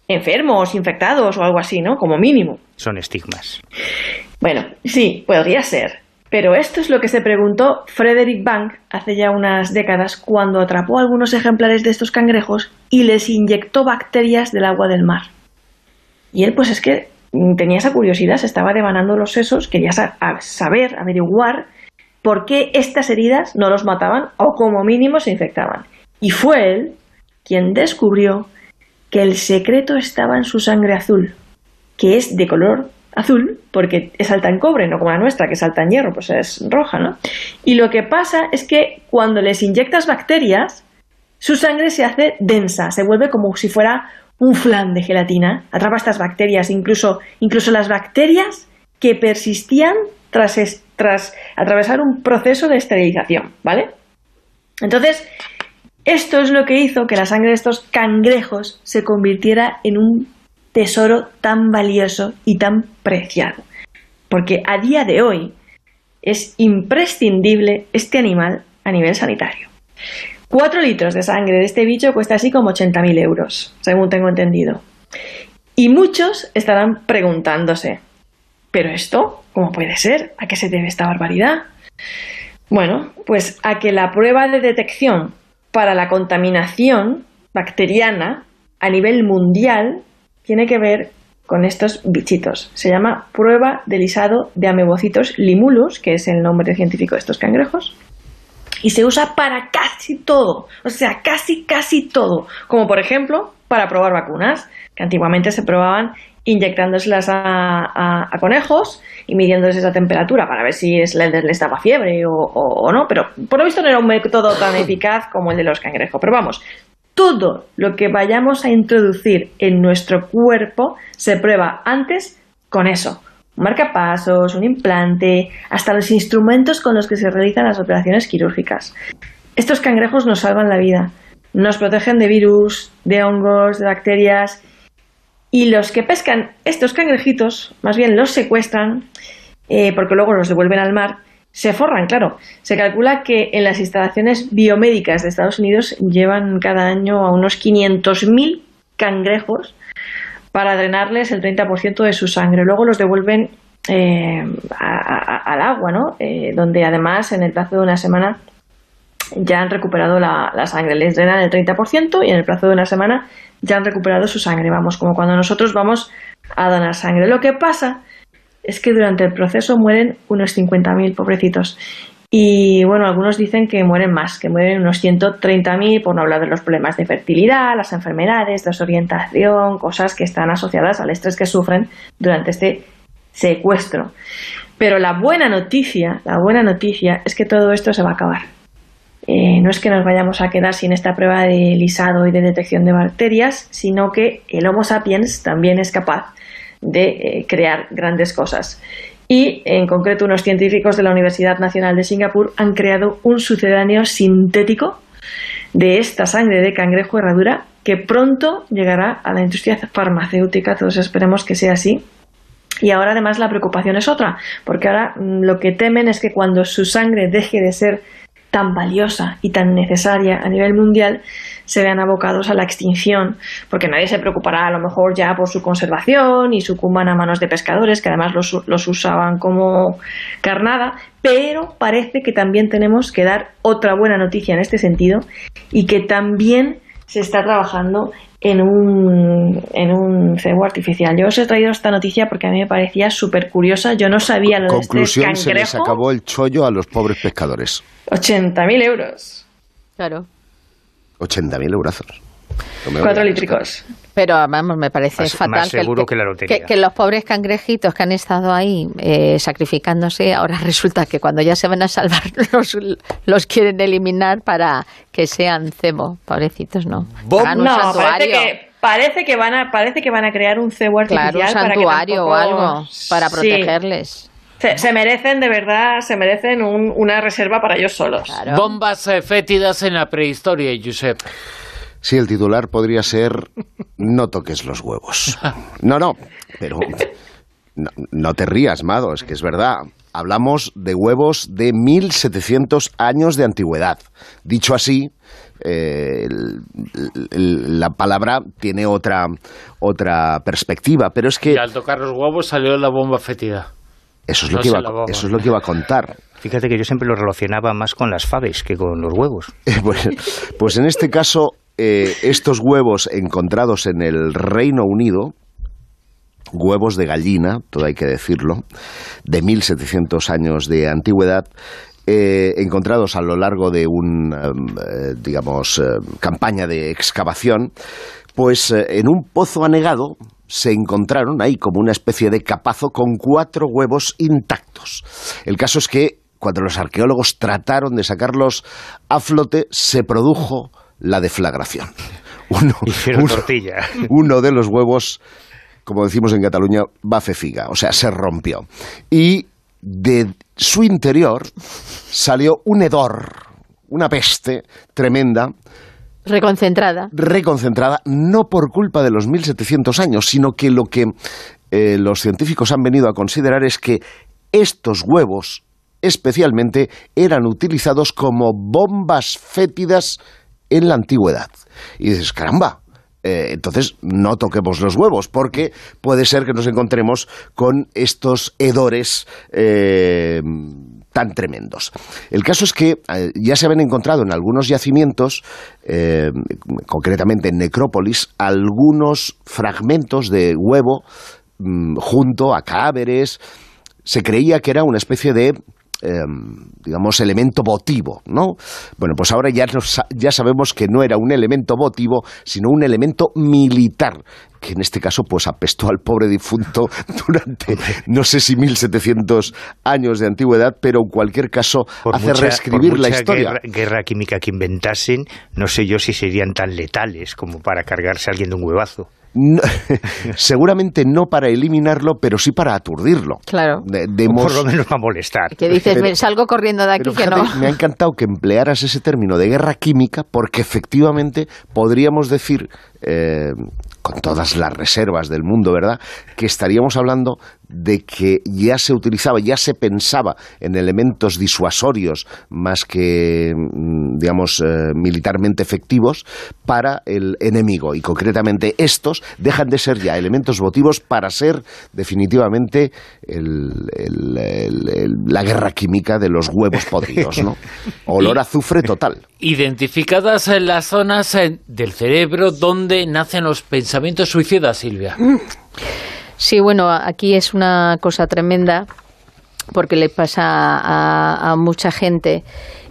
enfermos, infectados o algo así, ¿no? Como mínimo. Son estigmas. Bueno, sí, podría ser. Pero esto es lo que se preguntó Frederick Bank hace ya unas décadas cuando atrapó algunos ejemplares de estos cangrejos y les inyectó bacterias del agua del mar. Y él, pues es que tenía esa curiosidad, se estaba devanando los sesos, quería saber, averiguar por qué estas heridas no los mataban o como mínimo se infectaban. Y fue él quien descubrió que el secreto estaba en su sangre azul, que es de color azul porque es alta en cobre, no como la nuestra que es alta en hierro, pues es roja, ¿no? Y lo que pasa es que cuando les inyectas bacterias, su sangre se hace densa, se vuelve como si fuera un flan de gelatina, atrapa estas bacterias, incluso las bacterias que persistían tras atravesar un proceso de esterilización, ¿vale? Entonces, esto es lo que hizo que la sangre de estos cangrejos se convirtiera en un tesoro tan valioso y tan preciado. Porque a día de hoy es imprescindible este animal a nivel sanitario. 4 litros de sangre de este bicho cuesta así como 80.000 euros, según tengo entendido. Y muchos estarán preguntándose, ¿pero esto cómo puede ser? ¿A qué se debe esta barbaridad? Bueno, pues a que la prueba de detección para la contaminación bacteriana a nivel mundial tiene que ver con estos bichitos. Se llama prueba de lisado de Amebocitos limulus, que es el nombre científico de estos cangrejos, y se usa para casi todo, o sea, casi todo, como por ejemplo para probar vacunas, que antiguamente se probaban inyectándoselas a conejos y midiéndoles esa temperatura para ver si les daba fiebre o no, pero por lo visto no era un método tan eficaz como el de los cangrejos. Pero vamos, todo lo que vayamos a introducir en nuestro cuerpo se prueba antes con eso. Un marcapasos, un implante, hasta los instrumentos con los que se realizan las operaciones quirúrgicas. Estos cangrejos nos salvan la vida, nos protegen de virus, de hongos, de bacterias, y los que pescan estos cangrejitos, más bien los secuestran, porque luego los devuelven al mar, se forran, claro. Se calcula que en las instalaciones biomédicas de Estados Unidos llevan cada año a unos 500.000 cangrejos para drenarles el 30% de su sangre. Luego los devuelven al agua, ¿no? Donde además en el plazo de una semana ya han recuperado la sangre. Les drenan el 30% y en el plazo de una semana ya han recuperado su sangre. Vamos, como cuando nosotros vamos a donar sangre. Lo que pasa es que durante el proceso mueren unos 50.000 pobrecitos. Y bueno, algunos dicen que mueren más, que mueren unos 130.000, por no hablar de los problemas de fertilidad, las enfermedades, desorientación, cosas que están asociadas al estrés que sufren durante este secuestro. Pero la buena noticia es que todo esto se va a acabar. No es que nos vayamos a quedar sin esta prueba de lisado y de detección de bacterias, sino que el Homo sapiens también es capaz de crear grandes cosas. Y en concreto unos científicos de la Universidad Nacional de Singapur han creado un sucedáneo sintético de esta sangre de cangrejo herradura que pronto llegará a la industria farmacéutica. Todos esperemos que sea así. Y ahora además la preocupación es otra, porque ahora lo que temen es que cuando su sangre deje de ser tan valiosa y tan necesaria a nivel mundial, se vean abocados a la extinción, porque nadie se preocupará a lo mejor ya por su conservación y sucumban a manos de pescadores, que además los usaban como carnada, pero parece que también tenemos que dar otra buena noticia en este sentido, y que también se está trabajando en un cebo artificial. Yo os he traído esta noticia porque a mí me parecía súper curiosa. Yo no sabía lo de este conclusión, cangrejo. se les acabó el chollo a los pobres pescadores. 80.000 euros. Claro. 80.000 eurazos. 4 lítricos. Pero vamos, me parece fatal más seguro que la lotería. Que los pobres cangrejitos que han estado ahí sacrificándose, ahora resulta que cuando ya se van a salvar los quieren eliminar para que sean cebo. Pobrecitos, ¿no. Hagan un santuario. Parece que van a crear un cebo artificial. Claro, un santuario o algo para protegerles. Se merecen, de verdad, una reserva para ellos solos. Claro. Bombas fétidas en la prehistoria, Josep. Sí, el titular podría ser "No toques los huevos". No, pero no te rías, Mado, es que es verdad. Hablamos de huevos de 1.700 años de antigüedad. Dicho así, la palabra tiene otra perspectiva, pero es que... Y al tocar los huevos salió la bomba fétida. Eso es lo que iba a contar. Fíjate que yo siempre lo relacionaba más con las faves que con los huevos. Pues en este caso, estos huevos encontrados en el Reino Unido, huevos de gallina, todo hay que decirlo, de 1.700 años de antigüedad, encontrados a lo largo de campaña de excavación, pues en un pozo anegado se encontraron ahí como una especie de capazo con 4 huevos intactos. El caso es que cuando los arqueólogos trataron de sacarlos a flote, se produjo la deflagración. Uno de los huevos, como decimos en Cataluña, va fe figa, o sea, se rompió. Y de su interior salió un hedor, una peste tremenda. Reconcentrada, no por culpa de los 1.700 años, sino que lo que los científicos han venido a considerar es que estos huevos, especialmente, eran utilizados como bombas fétidas en la antigüedad. Y dices, caramba, entonces no toquemos los huevos, porque puede ser que nos encontremos con estos hedores tan tremendos. El caso es que ya se habían encontrado en algunos yacimientos, concretamente en necrópolis, algunos fragmentos de huevo junto a cadáveres. Se creía que era una especie de digamos, elemento votivo, ¿no? Bueno, pues ahora ya sabemos que no era un elemento votivo, sino un elemento militar, que en este caso pues apestó al pobre difunto durante, no sé si 1700 años de antigüedad, pero en cualquier caso hace reescribir la historia. Guerra química que inventasen, no sé yo si serían tan letales como para cargarse a alguien de un huevazo. No, seguramente no para eliminarlo, pero sí para aturdirlo. Claro. Por lo menos para molestar. Que dices, salgo corriendo de aquí, pero fíjate, que no. Me ha encantado que emplearas ese término de guerra química, porque efectivamente podríamos decir, con todas las reservas del mundo, ¿verdad?, que estaríamos hablando de que ya se utilizaba, ya se pensaba en elementos disuasorios más que, digamos, militarmente efectivos para el enemigo. Y concretamente estos dejan de ser ya elementos votivos para ser definitivamente la guerra química de los huevos podridos, ¿no? Olor a azufre total. Identificadas en las zonas del cerebro donde nacen los pensamientos suicidas, Silvia. Sí, bueno, aquí es una cosa tremenda porque le pasa a mucha gente,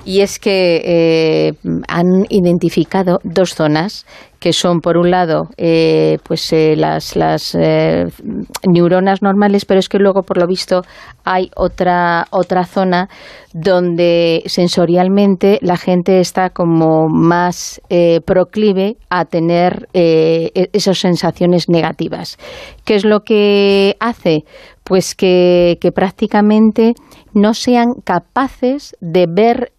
y es que han identificado dos zonas que son, por un lado, las neuronas normales, pero es que luego, por lo visto, hay otra zona donde sensorialmente la gente está como más proclive a tener esas sensaciones negativas. ¿Qué es lo que hace? Pues que prácticamente no sean capaces de ver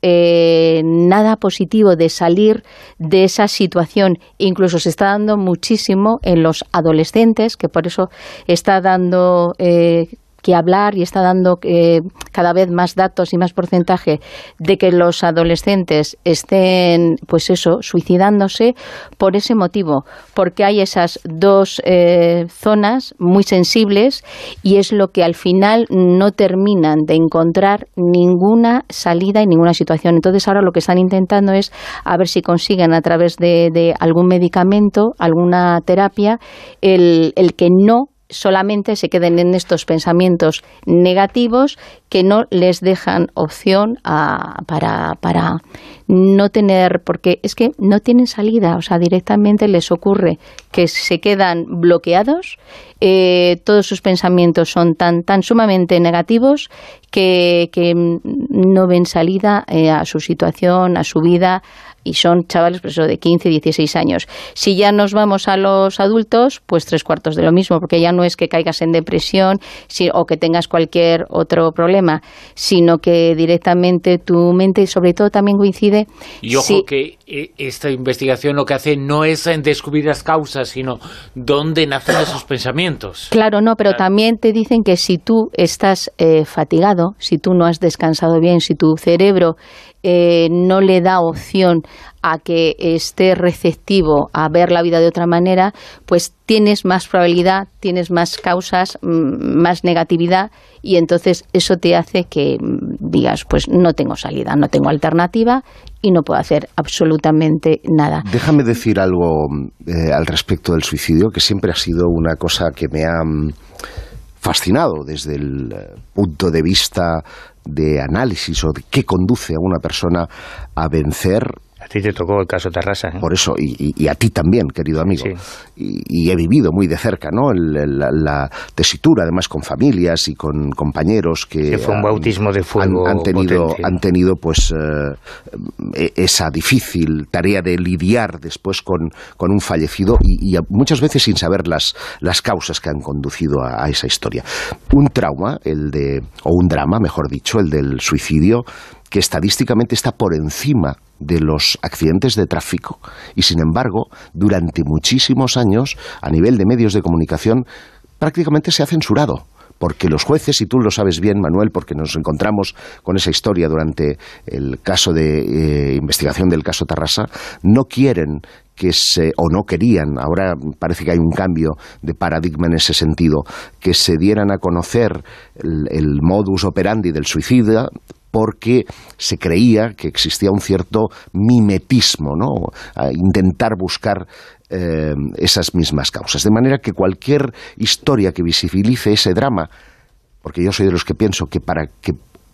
nada positivo, de salir de esa situación. Incluso se está dando muchísimo en los adolescentes, que por eso está dando que hablar y está dando cada vez más datos y más porcentaje de que los adolescentes estén, pues eso, suicidándose por ese motivo, porque hay esas dos zonas muy sensibles, y es lo que al final no terminan de encontrar ninguna salida y ninguna situación. Entonces ahora lo que están intentando es a ver si consiguen, a través de algún medicamento, alguna terapia, el que no solamente se queden en estos pensamientos negativos que no les dejan opción para no tener, porque es que no tienen salida, o sea, directamente les ocurre que se quedan bloqueados, todos sus pensamientos son tan sumamente negativos que no ven salida a su situación, a su vida, y son chavales pues, de 15, 16 años. Si ya nos vamos a los adultos, pues 3/4 de lo mismo, porque ya no es que caigas en depresión o que tengas cualquier otro problema, sino que directamente tu mente, sobre todo, también coincide. Y ojo que esta investigación lo que hace no es descubrir las causas, sino dónde nacen esos pensamientos. Claro, no, pero también te dicen que si tú estás fatigado, si tú no has descansado bien, si tu cerebro no le da opción a que esté receptivo a ver la vida de otra manera, pues tienes más probabilidad, tienes más causas, más negatividad, y entonces eso te hace que digas, pues no tengo salida, no tengo alternativa y no puedo hacer absolutamente nada. Déjame decir algo al respecto del suicidio, que siempre ha sido una cosa que me ha fascinado desde el punto de vista de análisis o de qué conduce a una persona a vencer. A ti te tocó el caso Tarrasa, ¿eh? Por eso, y a ti también, querido amigo. Sí. Y he vivido muy de cerca, ¿no? La tesitura, además, con familias y con compañeros que fue un bautismo de fuego han tenido pues esa difícil tarea de lidiar después con un fallecido y muchas veces sin saber las causas que han conducido a esa historia. Un trauma, o un drama, mejor dicho, el del suicidio, que estadísticamente está por encima de los accidentes de tráfico, y sin embargo durante muchísimos años a nivel de medios de comunicación prácticamente se ha censurado, porque los jueces, y tú lo sabes bien, Manuel, porque nos encontramos con esa historia durante el caso de investigación del caso Tarrasa, no quieren o no querían, ahora parece que hay un cambio de paradigma en ese sentido, que se dieran a conocer el modus operandi del suicida, porque se creía que existía un cierto mimetismo, ¿no? A intentar buscar esas mismas causas. De manera que cualquier historia que visibilice ese drama, porque yo soy de los que pienso que para que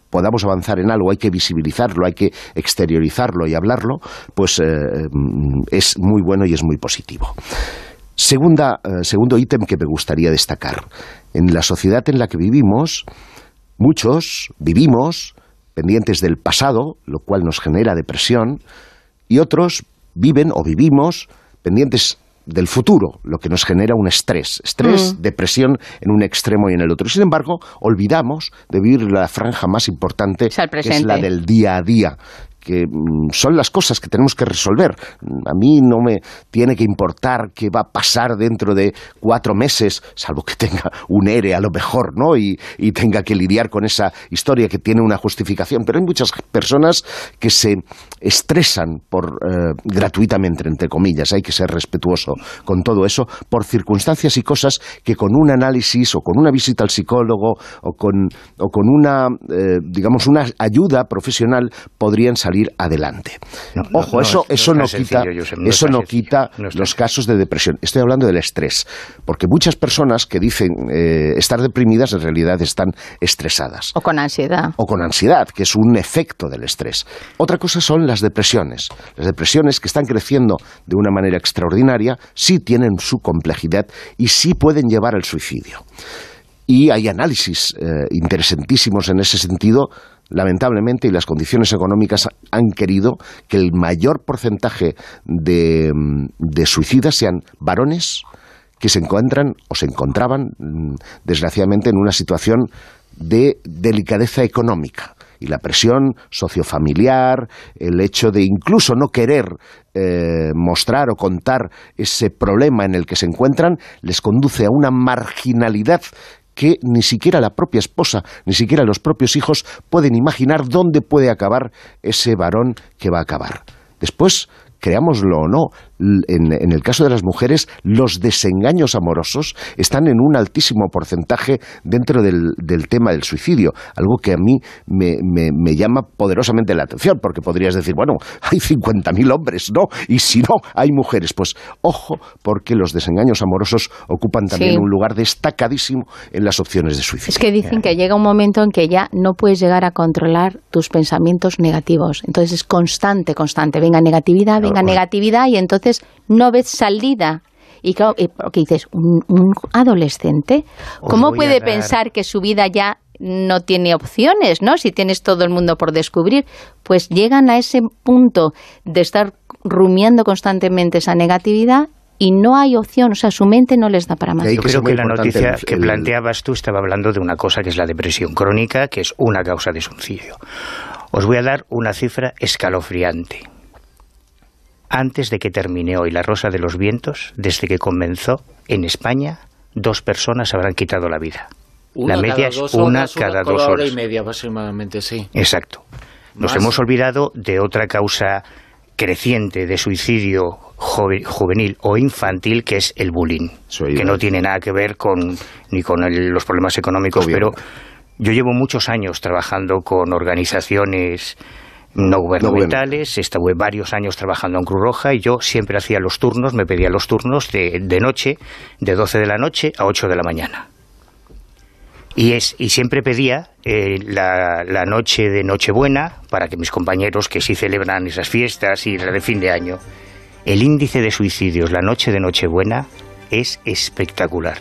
podamos avanzar en algo, hay que visibilizarlo, hay que exteriorizarlo y hablarlo, pues es muy bueno y es muy positivo. Segundo ítem que me gustaría destacar. En la sociedad en la que vivimos, muchos vivimos pendientes del pasado, lo cual nos genera depresión, y otros viven o vivimos pendientes del futuro, lo que nos genera un estrés, depresión en un extremo y en el otro. Sin embargo, olvidamos de vivir la franja más importante, que es la del día a día, que son las cosas que tenemos que resolver. A mí no me tiene que importar qué va a pasar dentro de 4 meses, salvo que tenga un ERE a lo mejor, ¿no? Y tenga que lidiar con esa historia que tiene una justificación. Pero hay muchas personas que se estresan gratuitamente, entre comillas, hay que ser respetuoso con todo eso, por circunstancias y cosas que con un análisis o con una visita al psicólogo o con una, digamos, una ayuda profesional podrían salir adelante. Ojo, eso no quita los casos de depresión. Estoy hablando del estrés, porque muchas personas que dicen estar deprimidas en realidad están estresadas. O con ansiedad. O con ansiedad, que es un efecto del estrés. Otra cosa son las depresiones. Las depresiones, que están creciendo de una manera extraordinaria, sí tienen su complejidad y sí pueden llevar al suicidio. Y hay análisis interesantísimos en ese sentido. Lamentablemente, y las condiciones económicas han querido que el mayor porcentaje de suicidas sean varones que se encuentran o se encontraban, desgraciadamente, en una situación de delicadeza económica. Y la presión sociofamiliar, el hecho de incluso no querer mostrar o contar ese problema en el que se encuentran, les conduce a una marginalidad que ni siquiera la propia esposa, ni siquiera los propios hijos pueden imaginar dónde puede acabar ese varón que va a acabar. Después, creámoslo o no, en el caso de las mujeres, los desengaños amorosos están en un altísimo porcentaje dentro del tema del suicidio, algo que a mí me llama poderosamente la atención, porque podrías decir, bueno, hay 50.000 hombres, ¿no? Y si no, hay mujeres. Pues ojo, porque los desengaños amorosos ocupan también un lugar destacadísimo en las opciones de suicidio. Es que dicen que llega un momento en que ya no puedes llegar a controlar tus pensamientos negativos. Entonces es constante. Venga negatividad, y entonces no ves salida. Y claro, porque dices, ¿un adolescente? ¿Cómo puede pensar que su vida ya no tiene opciones, ¿no? Si tienes todo el mundo por descubrir? Pues llegan a ese punto de estar rumiando constantemente esa negatividad y no hay opción, o sea, su mente no les da para más. Yo creo que la noticia que planteabas tú estaba hablando de una cosa que es la depresión crónica, que es una causa de suicidio. Os voy a dar una cifra escalofriante. Antes de que termine hoy La Rosa de los Vientos, desde que comenzó en España, 2 personas habrán quitado la vida. La media es una cada 2 horas. Hora y media aproximadamente, sí. Exacto. Nos hemos olvidado de otra causa creciente de suicidio juvenil o infantil, que es el bullying, que no tiene nada que ver ni con los problemas económicos, pero yo llevo muchos años trabajando con organizaciones no gubernamentales, estuve varios años trabajando en Cruz Roja y yo siempre hacía los turnos, me pedía los turnos de noche, de 12 de la noche a 8 de la mañana. Y siempre pedía la noche de Nochebuena para que mis compañeros que sí celebran esas fiestas y la de fin de año. El índice de suicidios la noche de Nochebuena es espectacular.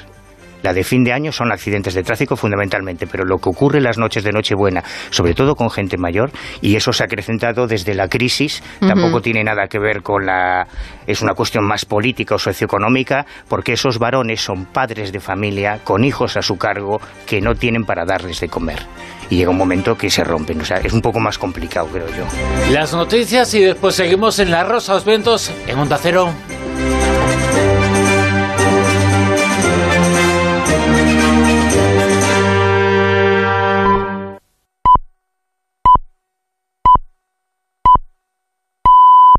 La de fin de año son accidentes de tráfico fundamentalmente, pero lo que ocurre las noches de Nochebuena, sobre todo con gente mayor, y eso se ha acrecentado desde la crisis, tampoco tiene nada que ver con es una cuestión más política o socioeconómica, porque esos varones son padres de familia con hijos a su cargo que no tienen para darles de comer. Y llega un momento que se rompen, o sea, es un poco más complicado, creo yo. Las noticias y después seguimos en La Rosa de los Vientos en Onda Cero.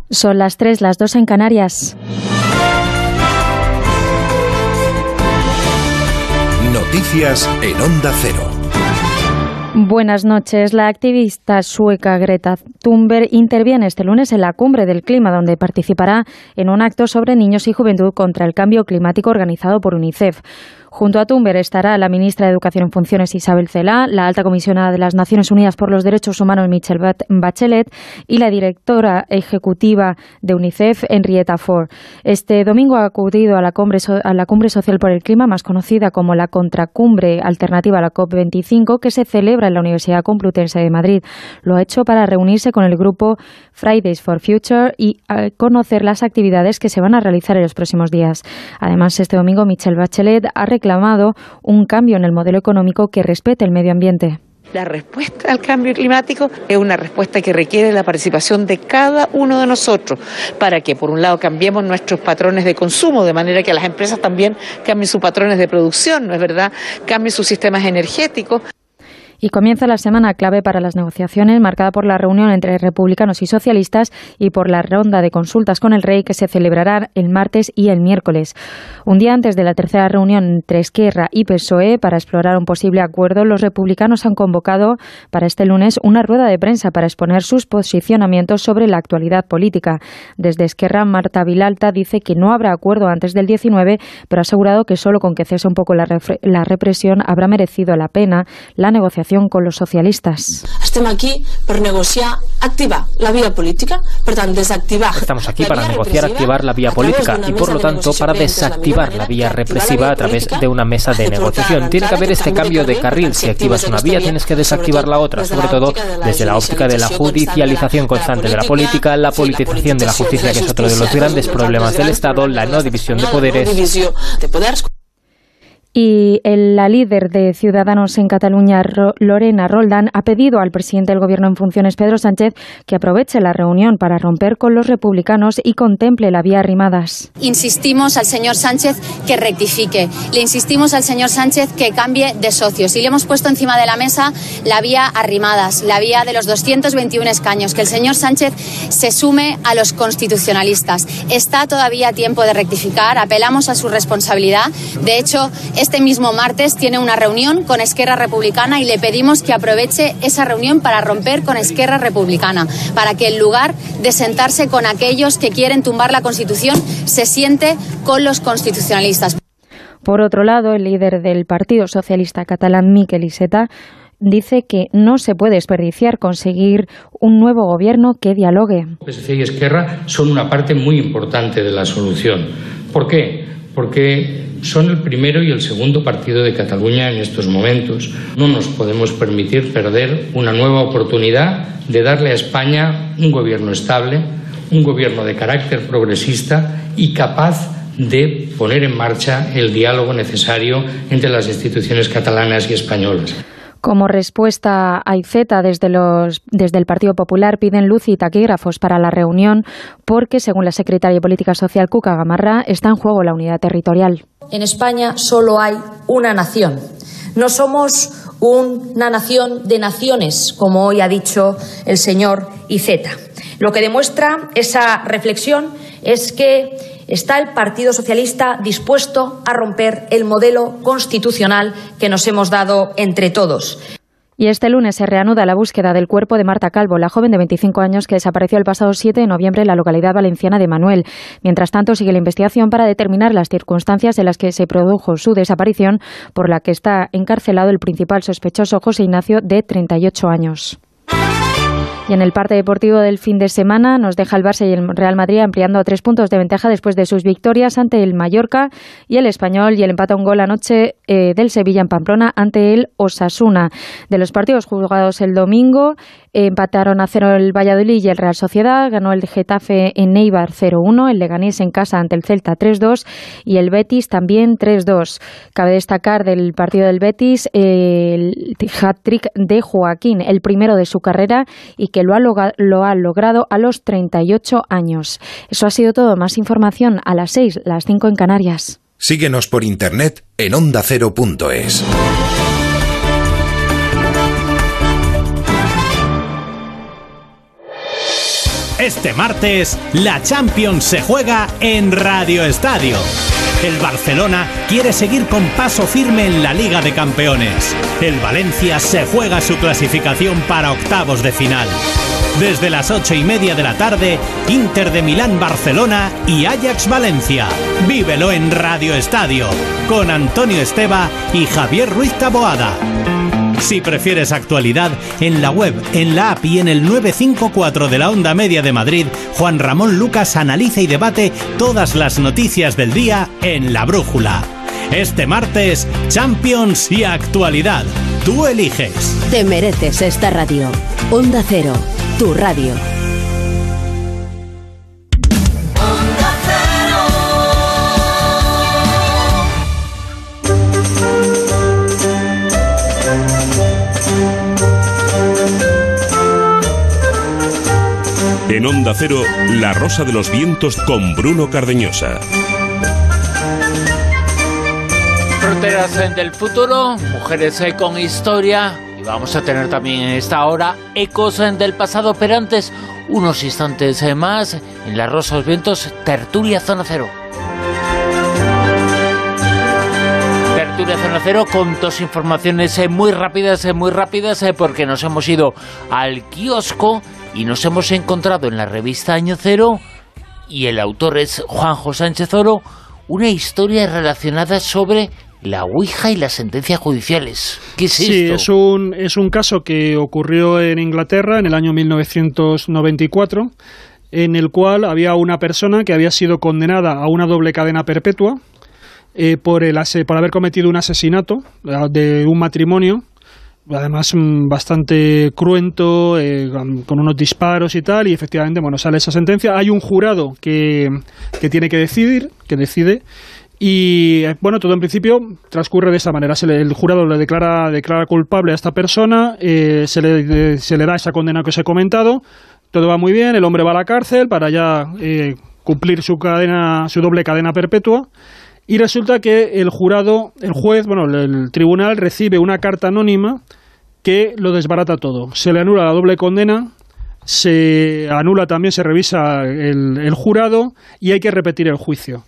Son las 3, las 2 en Canarias. Noticias en Onda Cero. Buenas noches. La activista sueca Greta Thunberg interviene este lunes en la Cumbre del Clima, donde participará en un acto sobre niños y juventud contra el cambio climático organizado por UNICEF. Junto a Thunberg estará la ministra de Educación en funciones Isabel Celaá, la alta comisionada de las Naciones Unidas por los Derechos Humanos Michelle Bachelet y la directora ejecutiva de UNICEF Henrietta Fore. Este domingo ha acudido a la Cumbre Social por el Clima, más conocida como la Contracumbre Alternativa a la COP25, que se celebra en la Universidad Complutense de Madrid. Lo ha hecho para reunirse con el grupo Fridays for Future y conocer las actividades que se van a realizar en los próximos días. Además, este domingo Michelle Bachelet ha reclamado un cambio en el modelo económico que respete el medio ambiente. La respuesta al cambio climático es una respuesta que requiere la participación de cada uno de nosotros para que, por un lado, cambiemos nuestros patrones de consumo, de manera que las empresas también cambien sus patrones de producción, ¿no es verdad? Cambien sus sistemas energéticos. Y comienza la semana clave para las negociaciones, marcada por la reunión entre republicanos y socialistas y por la ronda de consultas con el rey que se celebrará el martes y el miércoles. Un día antes de la tercera reunión entre Esquerra y PSOE para explorar un posible acuerdo, los republicanos han convocado para este lunes una rueda de prensa para exponer sus posicionamientos sobre la actualidad política. Desde Esquerra, Marta Vilalta dice que no habrá acuerdo antes del 19, pero ha asegurado que solo con que cese un poco la represión habrá merecido la pena la negociación con los socialistas. Estamos aquí para negociar, activar la vía política, Estamos aquí para negociar, activar la vía política y, por lo tanto, para desactivar la vía represiva a través de una mesa de negociación. Tiene que haber este cambio de carril. Si activas una vía, tienes que desactivar la otra, sobre todo desde la óptica de la judicialización constante de la política, la politización de la justicia, que es otro de los grandes problemas del Estado, la no división de poderes. Y la líder de Ciudadanos en Cataluña, Lorena Roldán, ha pedido al presidente del Gobierno en funciones, Pedro Sánchez, que aproveche la reunión para romper con los republicanos y contemple la vía Arrimadas. Insistimos al señor Sánchez que rectifique, le insistimos al señor Sánchez que cambie de socios y le hemos puesto encima de la mesa la vía Arrimadas, la vía de los 221 escaños, que el señor Sánchez se sume a los constitucionalistas. Está todavía a tiempo de rectificar, apelamos a su responsabilidad. De hecho, este mismo martes tiene una reunión con Esquerra Republicana y le pedimos que aproveche esa reunión para romper con Esquerra Republicana, para que en lugar de sentarse con aquellos que quieren tumbar la Constitución, se siente con los constitucionalistas. Por otro lado, el líder del Partido Socialista catalán, Miquel Iceta, dice que no se puede desperdiciar conseguir un nuevo gobierno que dialogue. PSC y Esquerra son una parte muy importante de la solución. ¿Por qué? Porque son el primero y el segundo partido de Cataluña en estos momentos. No nos podemos permitir perder una nueva oportunidad de darle a España un gobierno estable, un gobierno de carácter progresista y capaz de poner en marcha el diálogo necesario entre las instituciones catalanas y españolas. Como respuesta a Iceta, desde el Partido Popular piden luz y taquígrafos para la reunión porque, según la secretaria de Política Social, Cuca Gamarra, está en juego la unidad territorial. En España solo hay una nación. No somos una nación de naciones, como hoy ha dicho el señor Iceta. Lo que demuestra esa reflexión es que está el Partido Socialista dispuesto a romper el modelo constitucional que nos hemos dado entre todos. Y este lunes se reanuda la búsqueda del cuerpo de Marta Calvo, la joven de 25 años que desapareció el pasado 7 de noviembre en la localidad valenciana de Manuel. Mientras tanto, sigue la investigación para determinar las circunstancias en las que se produjo su desaparición, por la que está encarcelado el principal sospechoso, José Ignacio, de 38 años. Y en el parte deportivo del fin de semana nos deja el Barça y el Real Madrid ampliando a 3 puntos de ventaja después de sus victorias ante el Mallorca y el Español, y el empate a un gol anoche del Sevilla en Pamplona ante el Osasuna. De los partidos jugados el domingo, empataron a 0 el Valladolid y el Real Sociedad, ganó el Getafe en Eibar 0-1, el Leganés en casa ante el Celta 3-2 y el Betis también 3-2. Cabe destacar del partido del Betis el hat-trick de Joaquín, el primero de su carrera y que lo ha logrado a los 38 años. Eso ha sido todo. Más información a las 6, las 5 en Canarias. Síguenos por internet en ondacero.es. Este martes, la Champions se juega en Radio Estadio. El Barcelona quiere seguir con paso firme en la Liga de Campeones. El Valencia se juega su clasificación para octavos de final. Desde las 8:30 de la tarde, Inter de Milán-Barcelona y Ajax-Valencia. Vívelo en Radio Estadio, con Antonio Esteba y Javier Ruiz Taboada. Si prefieres actualidad, en la web, en la app y en el 954 de la Onda Media de Madrid, Juan Ramón Lucas analiza y debate todas las noticias del día en La Brújula. Este martes, Champions y actualidad. Tú eliges. Te mereces esta radio. Onda Cero, tu radio. En Onda Cero, La Rosa de los Vientos con Bruno Cardeñosa. Fronteras del futuro, mujeres con historia, y vamos a tener también en esta hora ecos del pasado, pero antes, unos instantes más, en La Rosa de los Vientos, Tertulia Zona Cero. Tertulia Zona Cero con dos informaciones muy rápidas, porque nos hemos ido al kiosco y nos hemos encontrado en la revista Año Cero, y el autor es Juanjo Sánchez Oro, una historia relacionada sobre la Ouija y las sentencias judiciales. ¿Qué es esto? Sí, es un caso que ocurrió en Inglaterra en el año 1994, en el cual había una persona que había sido condenada a una doble cadena perpetua por haber cometido un asesinato de un matrimonio, además bastante cruento, con unos disparos y tal, y efectivamente, bueno, sale esa sentencia. Hay un jurado que tiene que decide, y bueno, todo en principio transcurre de esa manera. El jurado le declara culpable a esta persona, se le da esa condena que os he comentado, todo va muy bien, el hombre va a la cárcel para ya cumplir su doble cadena perpetua. Y resulta que el tribunal recibe una carta anónima que lo desbarata todo. Se le anula la doble condena, se revisa el jurado y hay que repetir el juicio.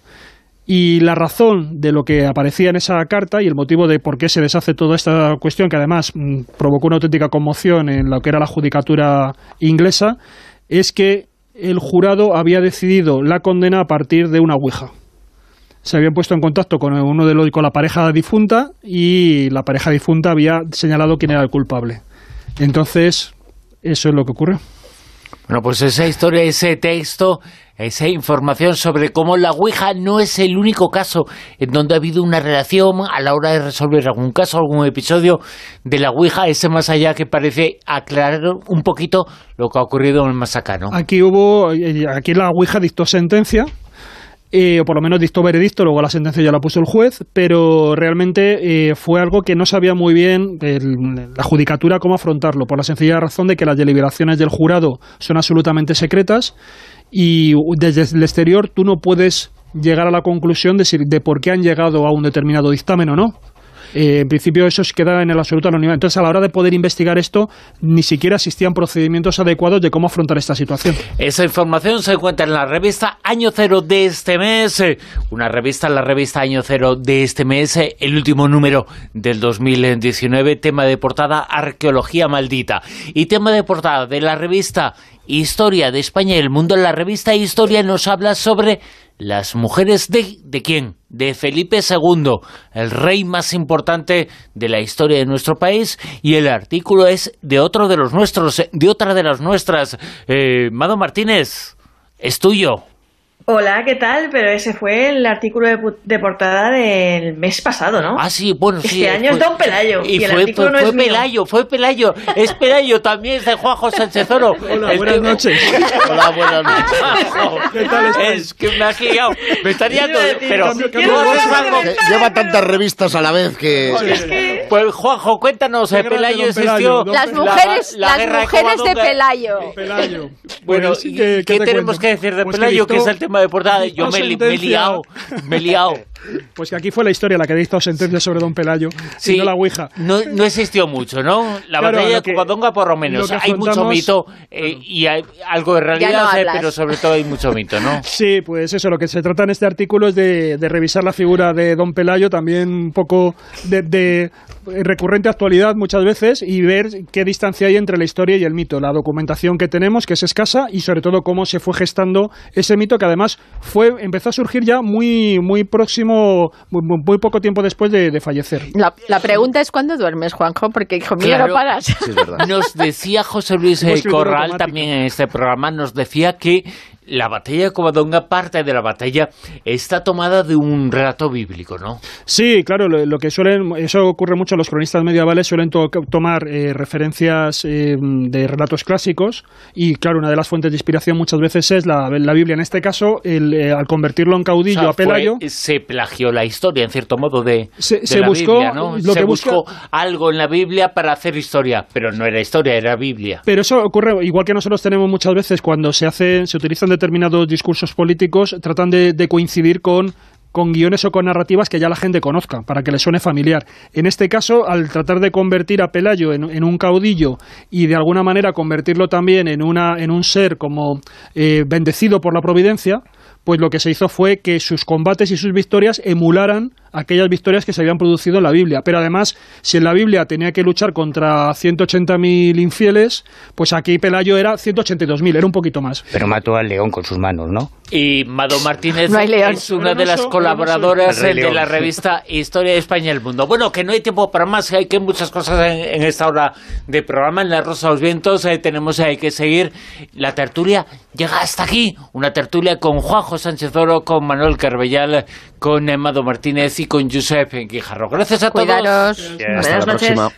Y la razón de lo que aparecía en esa carta y el motivo de por qué se deshace toda esta cuestión, que además provocó una auténtica conmoción en lo que era la judicatura inglesa, es que el jurado había decidido la condena a partir de una ouija. Se habían puesto en contacto con la pareja difunta, y la pareja difunta había señalado quién era el culpable. Entonces, eso es lo que ocurrió. Bueno, pues esa historia, ese texto, esa información sobre cómo la Ouija no es el único caso en donde ha habido una relación a la hora de resolver algún caso, algún episodio de la Ouija, ese más allá que parece aclarar un poquito lo que ha ocurrido en el Masacano. Aquí la Ouija dictó sentencia, o por lo menos dictó veredicto, luego la sentencia ya la puso el juez, pero realmente fue algo que no sabía muy bien la judicatura cómo afrontarlo, por la sencilla razón de que las deliberaciones del jurado son absolutamente secretas, y desde el exterior tú no puedes llegar a la conclusión de por qué han llegado a un determinado dictamen o no. En principio eso queda en el absoluto anonimato. Entonces, a la hora de poder investigar esto, ni siquiera existían procedimientos adecuados de cómo afrontar esta situación. Esa información se encuentra en la revista Año Cero de este mes, la revista Año Cero de este mes, el último número del 2019, tema de portada Arqueología Maldita, y tema de portada de la revista Historia de España y el Mundo. En la revista Historia nos habla sobre las mujeres de ¿quién? De Felipe II, el rey más importante de la historia de nuestro país, y el artículo es de otro de los nuestros, de otra de las nuestras. Mado Martínez, es tuyo. Hola, ¿qué tal? Pero ese fue el artículo de portada del mes pasado, ¿no? Ah, sí, bueno, sí. Este año es Don Pelayo. Y el artículo no es mío. Fue Pelayo. Es Pelayo, también es de Juanjo Sánchez Oro. Hola, buenas noches. Hola, buenas noches. ¿Qué tal estás? Es que me has liado. Me está liando, pero... Lleva tantas revistas a la vez que... Pues, Juanjo, cuéntanos, Pelayo existió... Las mujeres de Pelayo. Bueno, ¿qué tenemos que decir de Pelayo? Que es el tema de portada. Yo me he liado. Pues que aquí fue la historia la que ha dictado sentencia sobre don Pelayo, sí, y no la Ouija. No existió mucho, ¿no? La batalla de Covadonga, por lo menos. Hay mucho mito y hay algo de realidad, pero sobre todo hay mucho mito, ¿no? Sí, pues eso, lo que se trata en este artículo es de revisar la figura de don Pelayo, también un poco de recurrente actualidad muchas veces, y ver qué distancia hay entre la historia y el mito, la documentación que tenemos, que es escasa, y sobre todo cómo se fue gestando ese mito, que además empezó a surgir ya muy próximo, muy poco tiempo después de fallecer. La pregunta es ¿cuándo duermes, Juanjo? Porque, hijo mío, no paras. Sí, es verdad. Nos decía José Luis Corral también en este programa, nos decía que la batalla de Covadonga, parte de la batalla, está tomada de un relato bíblico, ¿no? Sí, claro, lo que eso ocurre mucho, los cronistas medievales suelen tomar referencias de relatos clásicos, y claro, una de las fuentes de inspiración muchas veces es la Biblia. En este caso, al convertirlo en caudillo a Pelayo... se plagió la historia, en cierto modo, de se la buscó, Biblia, ¿no? Se buscó algo en la Biblia para hacer historia, pero no era historia, era Biblia. Pero eso ocurre, igual que nosotros tenemos muchas veces cuando se utilizan determinados discursos políticos, tratan de coincidir con guiones o con narrativas que ya la gente conozca, para que le suene familiar. En este caso, al tratar de convertir a Pelayo en un caudillo y de alguna manera convertirlo también en un ser como bendecido por la providencia, pues lo que se hizo fue que sus combates y sus victorias emularan aquellas victorias que se habían producido en la Biblia. Pero además, si en la Biblia tenía que luchar contra 180.000 infieles, pues aquí Pelayo era 182.000, era un poquito más. Pero mató al león con sus manos, ¿no? Y Mado Martínez es una de las colaboradoras colaboradoras de la revista Historia de España y el Mundo. Bueno, que no hay tiempo para más, hay que muchas cosas en esta hora de programa. En La Rosa de los Vientos tenemos que seguir. La tertulia llega hasta aquí, una tertulia con Juanjo Sánchez Oro, con Manuel Carbellal, con Mado Martínez y con Josep Guijarro. Gracias a todos. Cuidaros. Hasta la próxima.